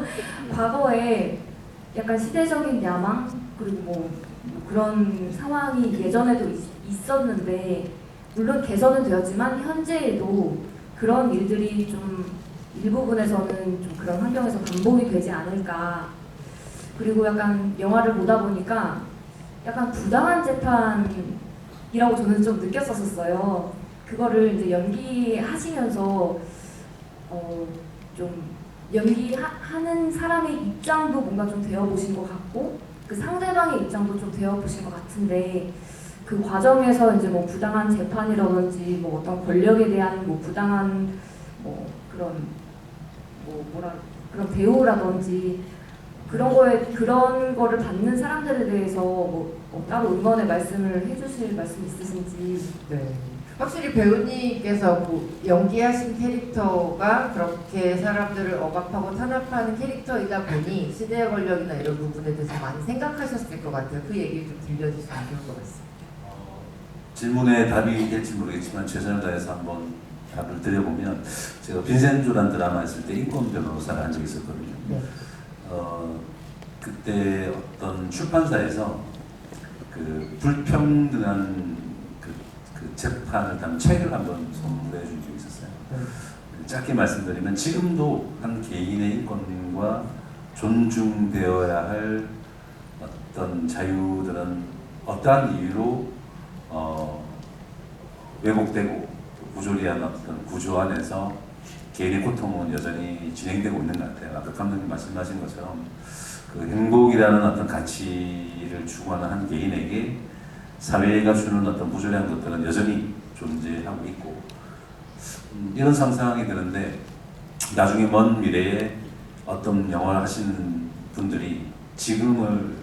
과거에 약간 시대적인 야망 그리고 뭐 그런 상황이 예전에도 있었는데 물론 개선은 되었지만 현재에도 그런 일들이 좀 일부분에서는 좀 그런 환경에서 반복이 되지 않을까. 그리고 약간 영화를 보다 보니까 약간 부당한 재판이라고 저는 좀 느꼈었어요. 그거를 이제 연기하시면서 좀 연기하는 사람의 입장도 뭔가 좀 되어보신 것 같고 그 상대방의 입장도 좀 되어보신 것 같은데 그 과정에서 이제 뭐 부당한 재판이라든지 뭐 어떤 권력에 대한 뭐 부당한 뭐 그런 그런 대우라든지 그런 거를 받는 사람들에 대해서 따로 응원의 말씀을 해주실 말씀 있으신지. 네. 확실히 배우님께서 연기하신 캐릭터가 그렇게 사람들을 억압하고 탄압하는 캐릭터이다 보니 시대의 권력이나 이런 부분에 대해서 많이 생각하셨을 것 같아요. 그 얘기를 좀 들려주시면 좋을 것 같습니다. 질문에 답이 될지 모르겠지만 최선을 다해서 한번 답을 드려보면 제가 빈센조라는 드라마 했을 때 인권 변호사를 한 적이 있었거든요. 네. 그때 어떤 출판사에서 불평등한 재판을 담은 책을 한번 선물해 준 적이 있었어요. 짧게 말씀드리면 지금도 한 개인의 인권과 존중되어야 할 어떤 자유들은 어떠한 이유로 왜곡되고 부조리한 어떤 구조 안에서 개인의 고통은 여전히 진행되고 있는 것 같아요. 아까 감독님 말씀하신 것처럼 행복이라는 어떤 가치를 추구하는 한 개인에게 사회가 주는 어떤 부조리한 것들은 여전히 존재하고 있고 이런 상상이 드는데 나중에 먼 미래에 어떤 영화를 하시는 분들이 지금을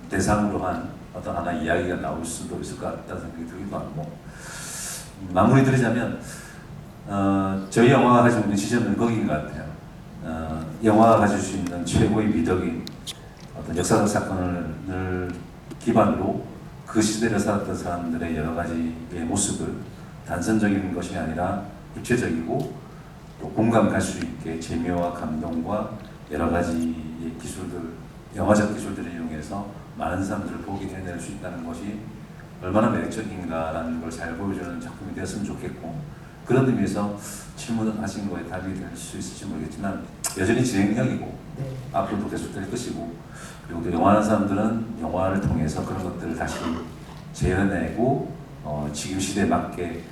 대상으로 한 어떤 하나의 이야기가 나올 수도 있을 것 같다는 생각이 들기도 하고 마무리 드리자면 저희 영화가 가지고 있는 지점은 거기인 것 같아요. 영화가 가질 수 있는 최고의 미덕인 어떤 역사적 사건을 기반으로 그 시대를 살았던 사람들의 여러 가지의 모습을 단선적인 것이 아니라 구체적이고 또 공감 갈 수 있게 재미와 감동과 여러 가지의 기술들, 영화적 기술들을 이용해서 많은 사람들을 보게 해낼 수 있다는 것이 얼마나 매력적인가라는 걸 잘 보여주는 작품이 되었으면 좋겠고 그런 의미에서 질문하신 거에 답이 될 수 있을지 모르겠지만 여전히 진행형이고 네. 앞으로도 계속 될 것이고 그리고 또 영화하는 사람들은 영화를 통해서 그런 것들을 다시 재현해내고 지금 시대에 맞게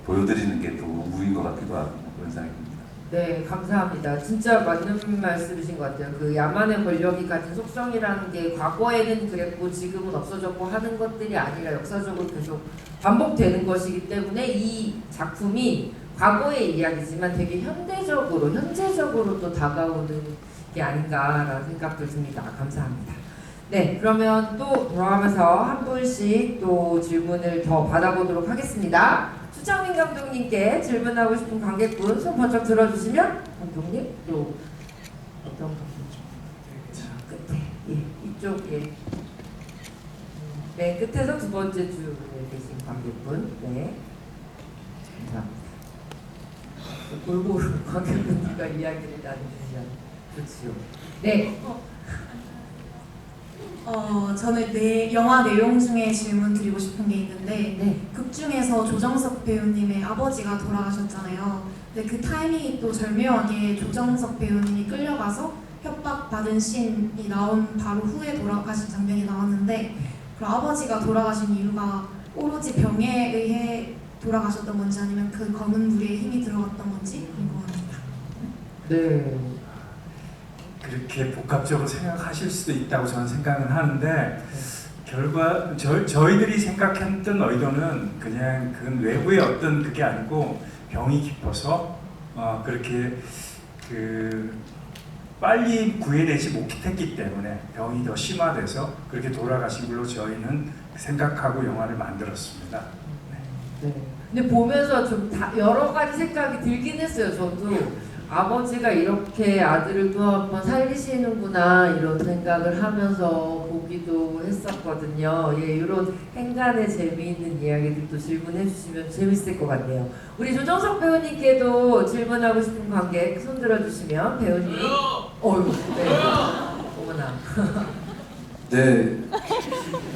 보여드리는 게 또 무인 것 같기도 하고 그런 생각이 듭니다. 네, 감사합니다. 진짜 맞는 말씀이신 것 같아요. 그 야만의 권력이 가진 속성이라는 게 과거에는 그랬고 지금은 없어졌고 하는 것들이 아니라 역사적으로 계속 반복되는 것이기 때문에 이 작품이 과거의 이야기지만 되게 현재적으로 또 다가오는 게 아닌가라는 생각도 듭니다. 감사합니다. 네, 그러면 또 돌아가면서 한 분씩 또 질문을 더 받아보도록 하겠습니다. 수창민 감독님께 질문하고 싶은 관객분 손 번쩍 들어주시면 감독님 또 어떤 감독님? 끝에 이쪽에 맨 끝에서 두 번째 줄에 계신 관객분 네 감사합니다. 골고루 관객분들과 이야기를 나누시면 그렇죠. 네. 저는 영화 내용 중에 질문 드리고 싶은 게 있는데 네. 극 중에서 조정석 배우님의 아버지가 돌아가셨잖아요. 근데 그 타이밍이 또 절묘하게 조정석 배우님이 끌려가서 협박받은 씬이 나온 바로 후에 돌아가신 장면이 나왔는데 그 아버지가 돌아가신 이유가 오로지 병에 의해 돌아가셨던 건지 아니면 그 검은 무리에 힘이 들어갔던 건지 궁금합니다. 네. 그렇게 복합적으로 생각하실 수도 있다고 저는 생각은 하는데 결과 저희들이 생각했던 의도는 그냥 그 외부의 어떤 그게 아니고 병이 깊어서 그렇게 그 빨리 구해내지 못했기 때문에 병이 더 심화돼서 그렇게 돌아가신 걸로 저희는 생각하고 영화를 만들었습니다. 네. 근데 보면서 좀 여러 가지 생각이 들긴 했어요. 저도 아버지가 이렇게 아들을 또 한번 살리시는구나 이런 생각을 하면서 보기도 했었거든요. 예, 이런 행간의 재미있는 이야기들도 질문해 주시면 재밌을 것 같네요. 우리 조정석 배우님께도 질문하고 싶은 관객 손 들어주시면 배우님. 어휴, 네. 어머나. 네,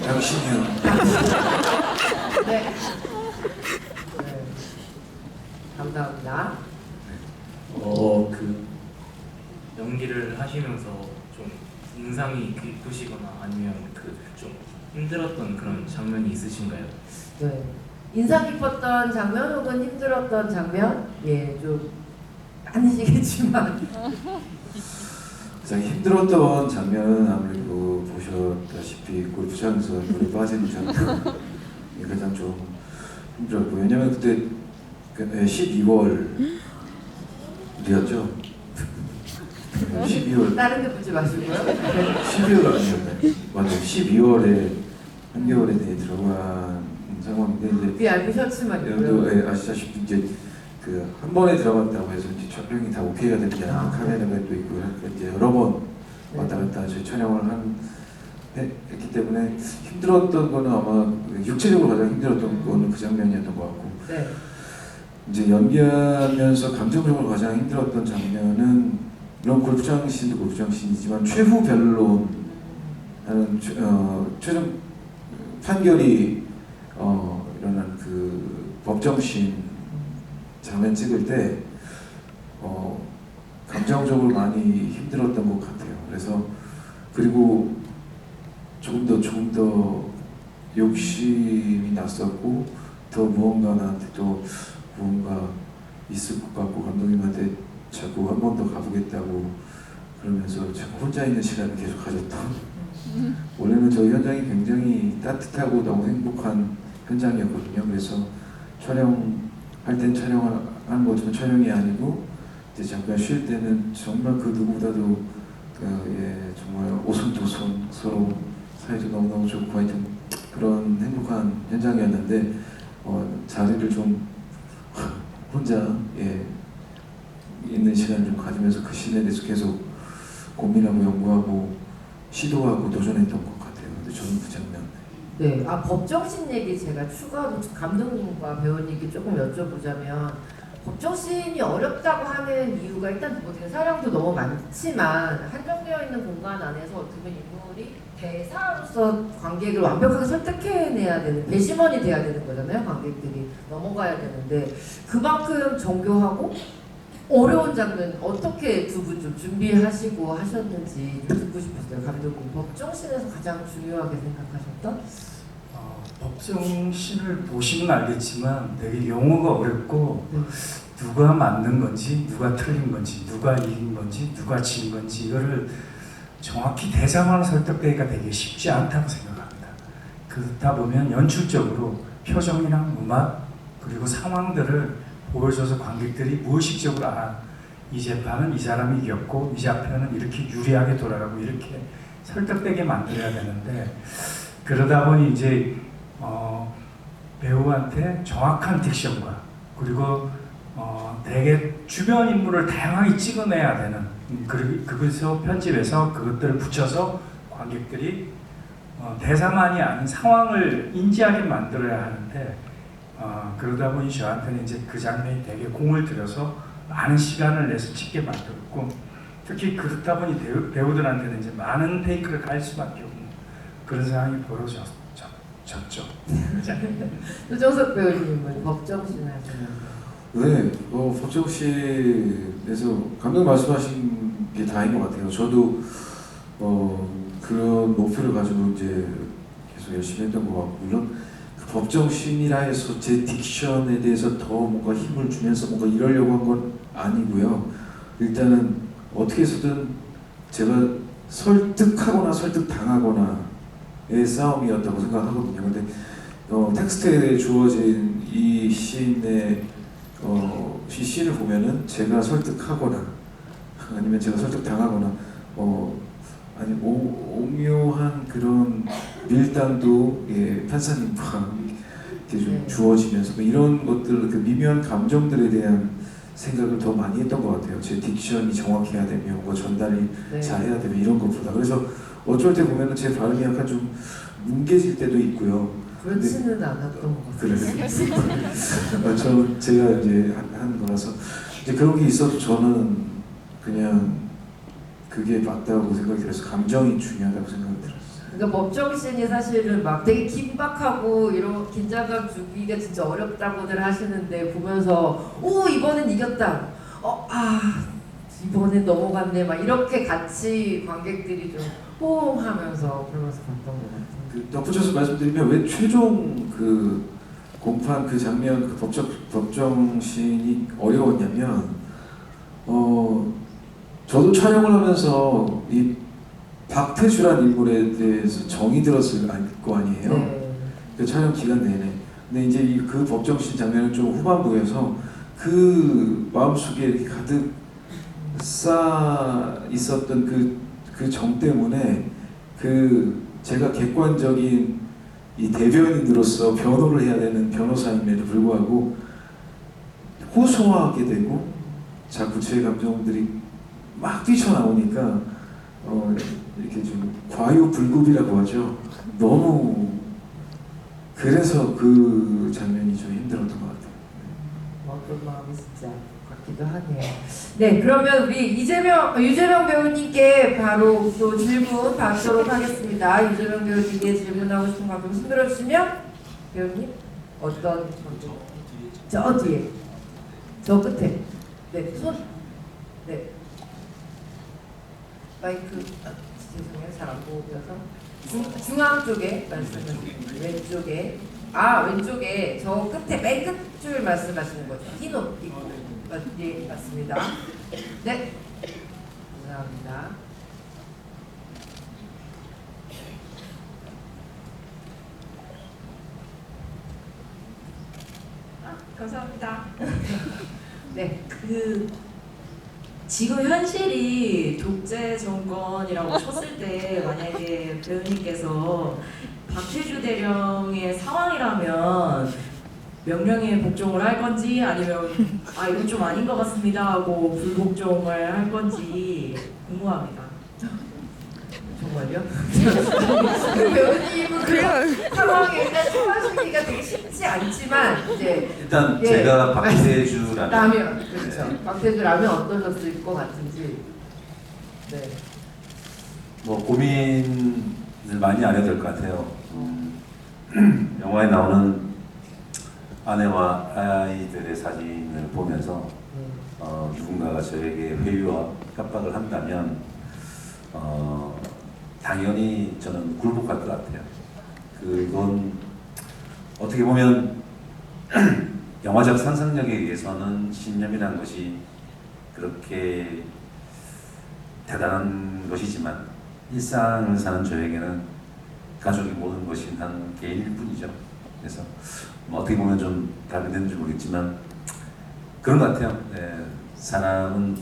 당신이요. 네. 네. 감사합니다. 그 연기를 하시면서 좀 인상이 깊으시거나 아니면 그 좀 힘들었던 그런 장면이 있으신가요? 네. 인상 깊었던 장면 혹은 힘들었던 장면? 예, 좀 아니시겠지만. 가장 힘들었던 장면은 아무래도 보셨다시피 골프장에서 물에 빠지는 장면이 가장 좀 힘들었고 왜냐면 그때 12월이었죠. 12월 다른 데 보지 마시고요. 12월 아니었나요? 맞아요. 12월에 한겨울에 들어간 상황인데 이제 VIP 셔츠만 입고요. 여러분도 아시다시피 이제 그 한 번에 들어갔다고 해서 이제 촬영이 다 오케이가 되지 않는 카메라가 또 있고 그러니까 이제 여러 번 왔다 갔다 저희 촬영을 했기 때문에 힘들었던 거는 아마 육체적으로 가장 힘들었던 거는 그 장면이었던 것 같고 네. 이제 연기하면서 감정적으로 가장 힘들었던 장면은 물론 골프장 씬도 골프장 씬이지만 최후 변론하는 최종 판결이 일어난 그 법정 씬 장면 찍을 때 감정적으로 많이 힘들었던 것 같아요. 그래서 그리고 조금 더 욕심이 났었고 더 무언가 나한테 또 무언가 있을 것 같고 감독님한테 자꾸 한 번 더 가보겠다고 그러면서 자꾸 혼자 있는 시간을 계속 가졌던 원래는 저희 현장이 굉장히 따뜻하고 너무 행복한 현장이었거든요. 그래서 촬영할 땐 촬영을 하는 거지만 촬영이 아니고 이제 잠깐 쉴 때는 정말 그 누구보다도 정말 오손도손 서로 사이도 너무너무 좋고 하여튼 그런 행복한 현장이었는데 자리를 좀 혼자 있는 시간을 좀 가지면서 그 씬에 대해서 계속 고민하고 연구하고 시도하고 도전했던 것 같아요. 근데 저는 그 장면 네. 법정씬 얘기 제가 추가로 감독님과 배우님께 조금 여쭤보자면 법정씬이 어렵다고 하는 이유가 일단 뭐 사량도 너무 많지만 한정되어 있는 공간 안에서 어떻게 보면 인물이 대사로서 관객을 완벽하게 설득해내야 되는 배심원이 돼야 되는 거잖아요. 관객들이 넘어가야 되는데 그만큼 정교하고 어려운 장면 어떻게 두 분 좀 준비하시고 하셨는지 좀 듣고 싶었어요. 감독님 법정씬에서 가장 중요하게 생각하셨던? 법정씬을 보시면 알겠지만 되게 용어가 어렵고 누가 맞는 건지 누가 틀린 건지 누가 이긴 건지 누가 진 건지 이거를 정확히 대사만 설득되기가 되게 쉽지 않다고 생각합니다. 그렇다 보면 연출적으로 표정이랑 음악 그리고 상황들을 보여줘서 관객들이 무의식적으로 이 재판은 이 사람이 이겼고 이 재판은 이렇게 유리하게 돌아가고 이렇게 설득되게 만들어야 되는데 그러다 보니 이제 배우한테 정확한 딕션과 그리고 되게 주변 인물을 다양하게 찍어내야 되는 그리고 그것에서 편집해서 그것들을 붙여서 관객들이 대사만이 아닌 상황을 인지하게 만들어야 하는데 그러다 보니 저한테는 이제 그 장면이 되게 공을 들여서 많은 시간을 내서 찍게 만들었고 특히 그렇다 보니 배우들한테는 이제 많은 테이크를 갈 수밖에 없는 그런 상황이 벌어졌죠. 조정석 배우님은 법정신 하시는 네, 법정신에서 감독 말씀하신 게 다인 것 같아요. 저도 그런 목표를 가지고 이제 계속 열심히 했던 것 같고, 물론 그 법정신이라 해서 제 딕션에 대해서 더 뭔가 힘을 주면서 뭔가 이러려고 한 건 아니고요. 일단은 어떻게 해서든 제가 설득하거나 설득당하거나의 싸움이었다고 생각하거든요. 근데 텍스트에 주어진 이 씬의 이 씬을 보면은 제가 설득하거나 아니면 제가 설득당하거나 아니 오묘한 그런 밀당도 판사님과 이렇게 좀 주어지면서 뭐 이런 것들, 그 미묘한 감정들에 대한 생각을 더 많이 했던 것 같아요. 제 딕션이 정확해야 되며 뭔가 전달이 잘해야 되며 이런 것보다. 그래서 어쩔 때 보면은 제 발음이 약간 좀 뭉개질 때도 있고요. 그렇지는 않았던 것 같아요. 그래요. 제가 이제 한 거라서 이제 그런 게 있어도 저는 그냥 그게 맞다고 생각이 들어서 감정이 중요하다고 생각이 들었어요. 그러니까 법정신이 사실은 막 되게 긴박하고 이런 긴장감 주기가 진짜 어렵다고들 하시는데 보면서 오 이번엔 이겼다. 이번엔 넘어갔네. 막 이렇게 같이 관객들이 좀 호응하면서 그러면서 봤던 것 같아요. 덧붙여서 말씀드리면 왜 최종 그 공판 그 장면 그 법정신이 어려웠냐면 저도 촬영을 하면서 이 박태주란 인물에 대해서 정이 들었을 거 아니에요. 그 촬영 기간 내내. 근데 이제 그 법정신 장면은 좀 후반부에서 그 마음속에 이렇게 가득 쌓 있었던 그 정 때문에 제가 객관적인 이 대변인으로서 변호를 해야 되는 변호사임에도 불구하고 호소하게 되고 자꾸 제 감정들이 막 뛰쳐나오니까 이렇게 좀 과유불급이라고 하죠. 너무 그래서 그 장면이 좀 힘들었던 것 같아요. 어떤 마음이 진짜 같기도 하네요. 네, 그러면 우리 유재명 배우님께 바로 또 질문 받도록 하겠습니다. 유재명 배우님께 질문하고 싶은 거 좀 흔들어 주시면 배우님 어떤 저 뒤에 저 끝에 네 손 네 마이크 죄송해요 잘 안 보여서 중앙 쪽에 말씀을 왼쪽에 왼쪽에 저 끝에 맨 끝줄 말씀하시는 거죠. 흰 옷 입고 네 맞습니다. 네 감사합니다. 감사합니다. 네. 지금 현실이 독재 정권이라고 쳤을 때 만약에 배우님께서 박태주 대령의 상황이라면 명령에 복종을 할 건지 아니면 이건 좀 아닌 것 같습니다 하고 불복종을 할 건지 궁금합니다. 정말요? 그 배우님은 그런 상황에 일단 처하시기가 되게 쉽지 않지만 이제 일단 제가 박태주라면 라면 그렇죠. 박태주 라면 어떠셨을 것 같은지 네. 뭐 고민을 많이 안 해도 될 것 같아요. 영화에 나오는 아내와 아이들의 사진을 보면서 누군가가 저에게 회유와 협박을 한다면 당연히 저는 굴복할 것 같아요. 그건 어떻게 보면 영화적 상상력에 의해서는 신념이라는 것이 그렇게 대단한 것이지만 일상을 사는 저에게는 가족이 모든 것이 한 개인일 뿐이죠. 그래서 뭐 어떻게 보면 좀 답이 되는지 모르겠지만 그런 것 같아요. 네, 사람은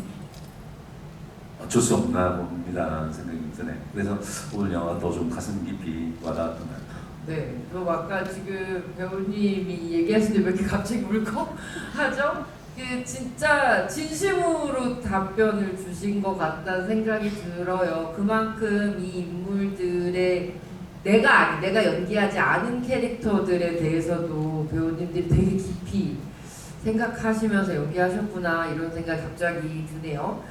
어쩔 수 없나 봅니다라는 생각이 드네요. 그래서 오늘 영화가 더 좀 가슴 깊이 와닿았던 것 같아요. 네, 그리고 아까 지금 배우님이 얘기하시는데 왜 이렇게 갑자기 울컥하죠? 그 진짜 진심으로 답변을 주신 것 같다는 생각이 들어요. 그만큼 이 인물들의 내가 연기하지 않은 캐릭터들에 대해서도 배우님들이 되게 깊이 생각하시면서 연기하셨구나 이런 생각이 갑자기 드네요.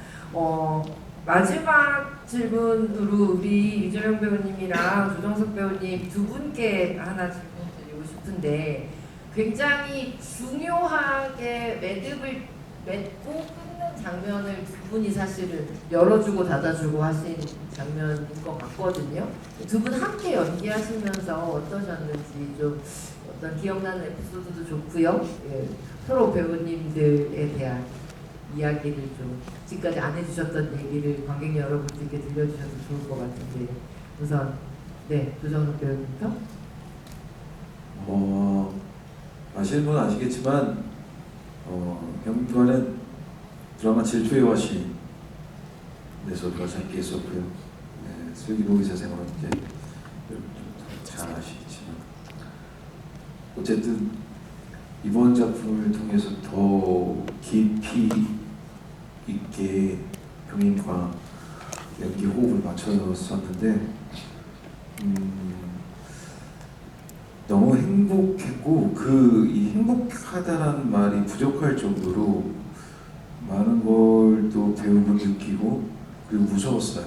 마지막 질문으로 우리 유재명 배우님이랑 조정석 배우님 두 분께 하나 질문 드리고 싶은데 굉장히 중요하게 매듭을 맺고 끊는 장면을 두 분이 사실은 열어주고 닫아주고 하신 장면인 것 같거든요. 두 분 함께 연기하시면서 어떠셨는지 좀 어떤 기억나는 에피소드도 좋고요. 예, 서로 배우님들에 대한 이야기를 좀 지금까지 안 해주셨던 얘기를 관객 여러분들께 들려주셔도 좋을 것 같은데 우선 네 조정석 배우님부터. 아시는 분은 아시겠지만 경기 동안에 드라마 질투의 화신에서도 같이 함께 했었고요. 네, 슬기로운 의사생활은 이제 잘 아시겠지만 어쨌든 이번 작품을 통해서 더 깊이 있게 병인과 연기 호흡을 맞췄었는데 너무 행복했고 이 행복하다는 말이 부족할 정도로 많은 걸 또 배우고 느끼고 그리고 무서웠어요.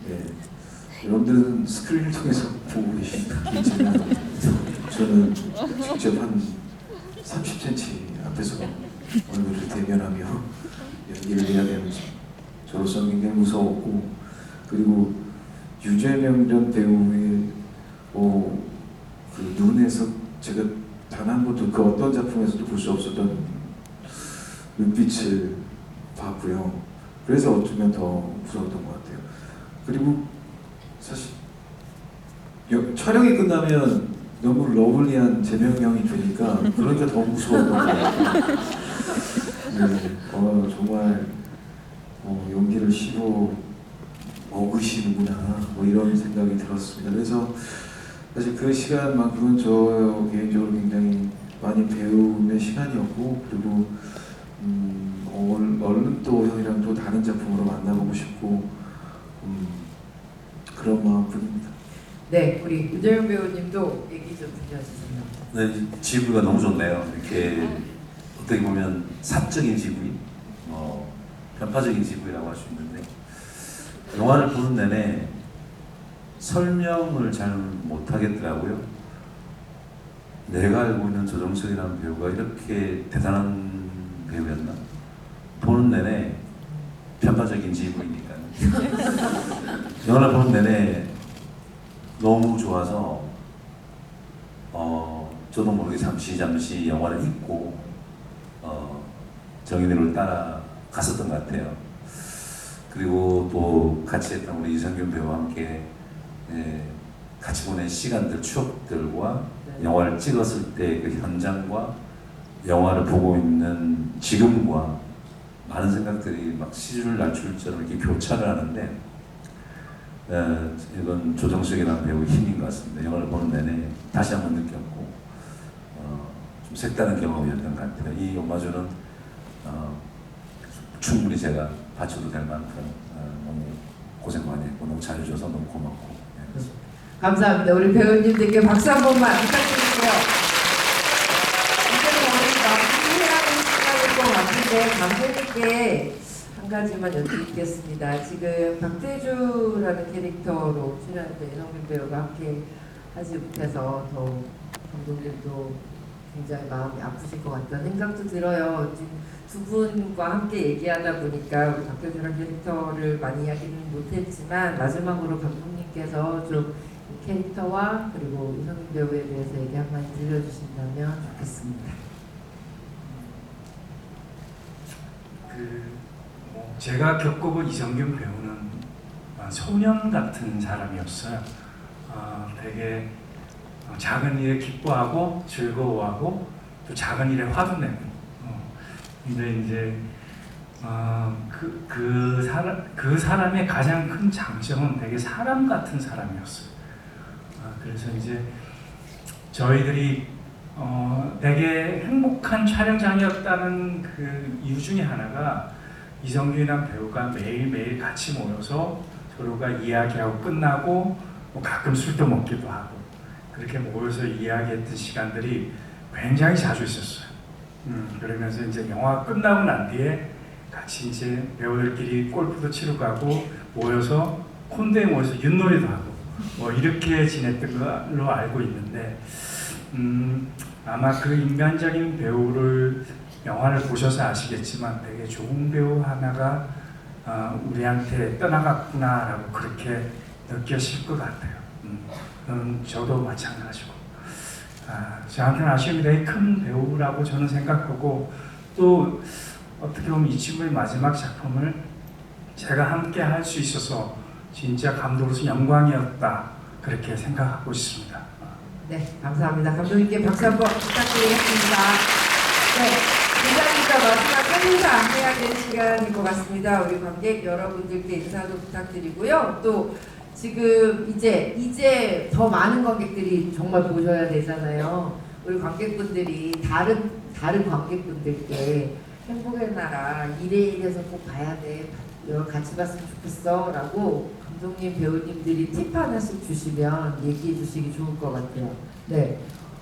네. 여러분들은 스크린을 통해서 보고 계시겠지만 저는 직접 한 30cm 앞에서 얼굴을 대면하며 연기를 해야 되는 저로서는 굉장히 무서웠고 그리고 유재명 전 배우의 그 눈에서 제가 단 한 번도 그 어떤 작품에서도 볼 수 없었던 눈빛을 봤고요. 그래서 어쩌면 더 무서웠던 것 같아요. 그리고 사실 촬영이 끝나면 너무 러블리한 재명 형이 되니까 그러니까 더 무서웠던 것 같아요. 네, 정말 연기를 씹어 먹으시는구나 뭐 이런 생각이 들었습니다. 그래서 사실 그 시간만큼은 저 개인적으로 굉장히 많이 배우는 시간이었고 그리고 얼른 또 형이랑 또 다른 작품으로 만나보고 싶고 그런 마음뿐입니다. 네, 우리 유재명 배우님도 얘기 좀 들려주세요. 네, 지구가 너무 좋네요. 이렇게 어떻게 보면 사적인 지구인, 편파적인 지구라고 할 수 있는데 영화를 보는 내내 설명을 잘 못하겠더라고요. 내가 알고 있는 조정석이라는 배우가 이렇게 대단한 배우였나? 보는 내내 편파적인 지구이니까요. 영화를 보는 내내 너무 좋아서 저도 모르게 잠시 영화를 잊고 정인이를 따라갔었던 것 같아요. 그리고 또 같이 했던 우리 이성균 배우와 함께 같이 보낸 시간들, 추억들과 영화를 찍었을 때 그 현장과 영화를 보고 있는 지금과 많은 생각들이 막 시줄 날출처럼 이렇게 교차를 하는데 이건 조정석이라는 배우의 힘인 것 같습니다. 영화를 보는 내내 다시 한번 느꼈고 좀 색다른 경험이었던 것 같아요. 이 오마주는 충분히 제가 바쳐도 될 만큼 너무 고생 많이 했고 너무 잘해줘서 너무 고맙고 네. 감사합니다. 우리 배우님들께 박수 한 번만 부탁드릴게요. 이제는 우리 마무리해야 될 시간일 것 같은데 감독님께 한 가지만 여쭙겠습니다. 지금 박태주라는 캐릭터로 출연했던 이성균 배우가 함께 하지 못해서 더 감독님도 굉장히 마음이 아프실 것 같다는 생각도 들어요. 지금 두 분과 함께 얘기하다 보니까 우리 박태주라는 캐릭터를 많이 이야기는 못했지만 마지막으로 감독님께서 좀 이 캐릭터와 그리고 이성균 배우에 대해서 얘기 한마디 들려주신다면 좋겠습니다. 제가 겪어본 이성균 배우는 소년 같은 사람이었어요. 되게 작은 일에 기뻐하고 즐거워하고 또 작은 일에 화도 내고. 근데 이제 그 사람의 가장 큰 장점은 되게 사람 같은 사람이었어요. 그래서 이제 저희들이 되게 행복한 촬영장이었다는 그 이유 중에 하나가 이성균이라는 배우가 매일매일 같이 모여서 서로가 이야기하고 끝나고 뭐 가끔 술도 먹기도 하고 그렇게 모여서 이야기했던 시간들이 굉장히 자주 있었어요. 그러면서 이제 영화 끝나고 난 뒤에 같이 이제 배우들끼리 골프도 치러 가고 모여서 콘도에 모여서 윷놀이도 하고 뭐 이렇게 지냈던 걸로 알고 있는데 아마 그 인간적인 배우를 영화를 보셔서 아시겠지만 되게 좋은 배우 하나가 우리한테 떠나갔구나라고 그렇게 느껴질 것 같아요. 저도 마찬가지고 저한테는 아쉬움이 되게 큰 배우라고 저는 생각하고 또 어떻게 보면 이 친구의 마지막 작품을 제가 함께 할 수 있어서 진짜 감독으로서 영광이었다 그렇게 생각하고 있습니다. 네, 감사합니다. 감독님께 박수 한번 부탁드리겠습니다. 네, 기자님과 마지막 인사 안내해야 되는 시간일 것 같습니다. 우리 관객 여러분들께 인사도 부탁드리고요. 또 지금 이제 더 많은 관객들이 정말 보셔야 되잖아요. 우리 관객분들이 다른 관객분들께 행복의 나라 이래서 꼭 봐야 돼. 같이 봤으면 좋겠어 라고 감독님 배우님들이 팁 하나씩 주시면 얘기해 주시기 좋을 것 같아요. 네,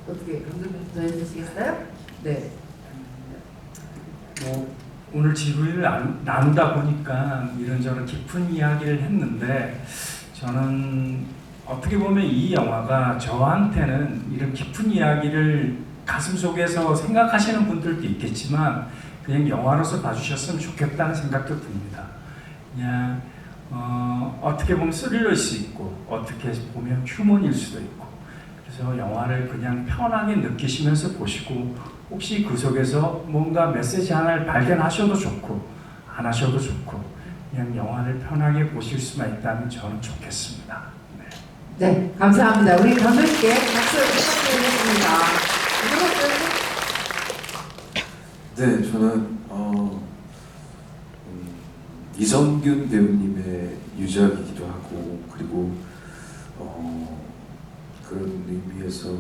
어떻게 감독님부터 해주시겠어요? 네. 뭐 오늘 지구를 나누다 보니까 이런저런 깊은 이야기를 했는데 저는 어떻게 보면 이 영화가 저한테는 이런 깊은 이야기를 가슴속에서 생각하시는 분들도 있겠지만 그냥 영화로서 봐주셨으면 좋겠다는 생각도 듭니다. 그냥 어떻게 보면 스릴러일 수 있고 어떻게 보면 휴먼일 수도 있고 그래서 영화를 그냥 편하게 느끼시면서 보시고 혹시 그 속에서 뭔가 메시지 하나를 발견하셔도 좋고 안 하셔도 좋고 그냥 영화를 편하게 보실 수만 있다면 저는 좋겠습니다. 네, 감사합니다. 우리 감독님께 박수 부탁드리겠습니다. 네, 저는 이성균 배우님의 유작이기도 하고 그리고 그런 의미에서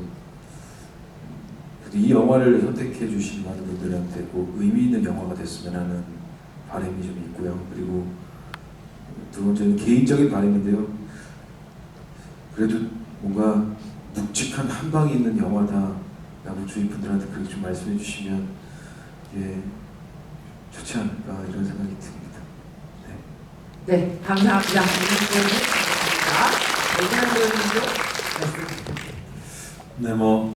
이 영화를 선택해 주신 많은 분들한테 꼭 의미 있는 영화가 됐으면 하는 바람이 좀 있고요. 그리고 두 번째는 개인적인 바람인데요. 그래도 뭔가 묵직한 한 방이 있는 영화다라고 주위 분들한테 그렇게 좀 말씀해 주시면 좋지 않을까 이런 생각이 듭니다. 네, 감사합니다. 감사합니다. 네, 뭐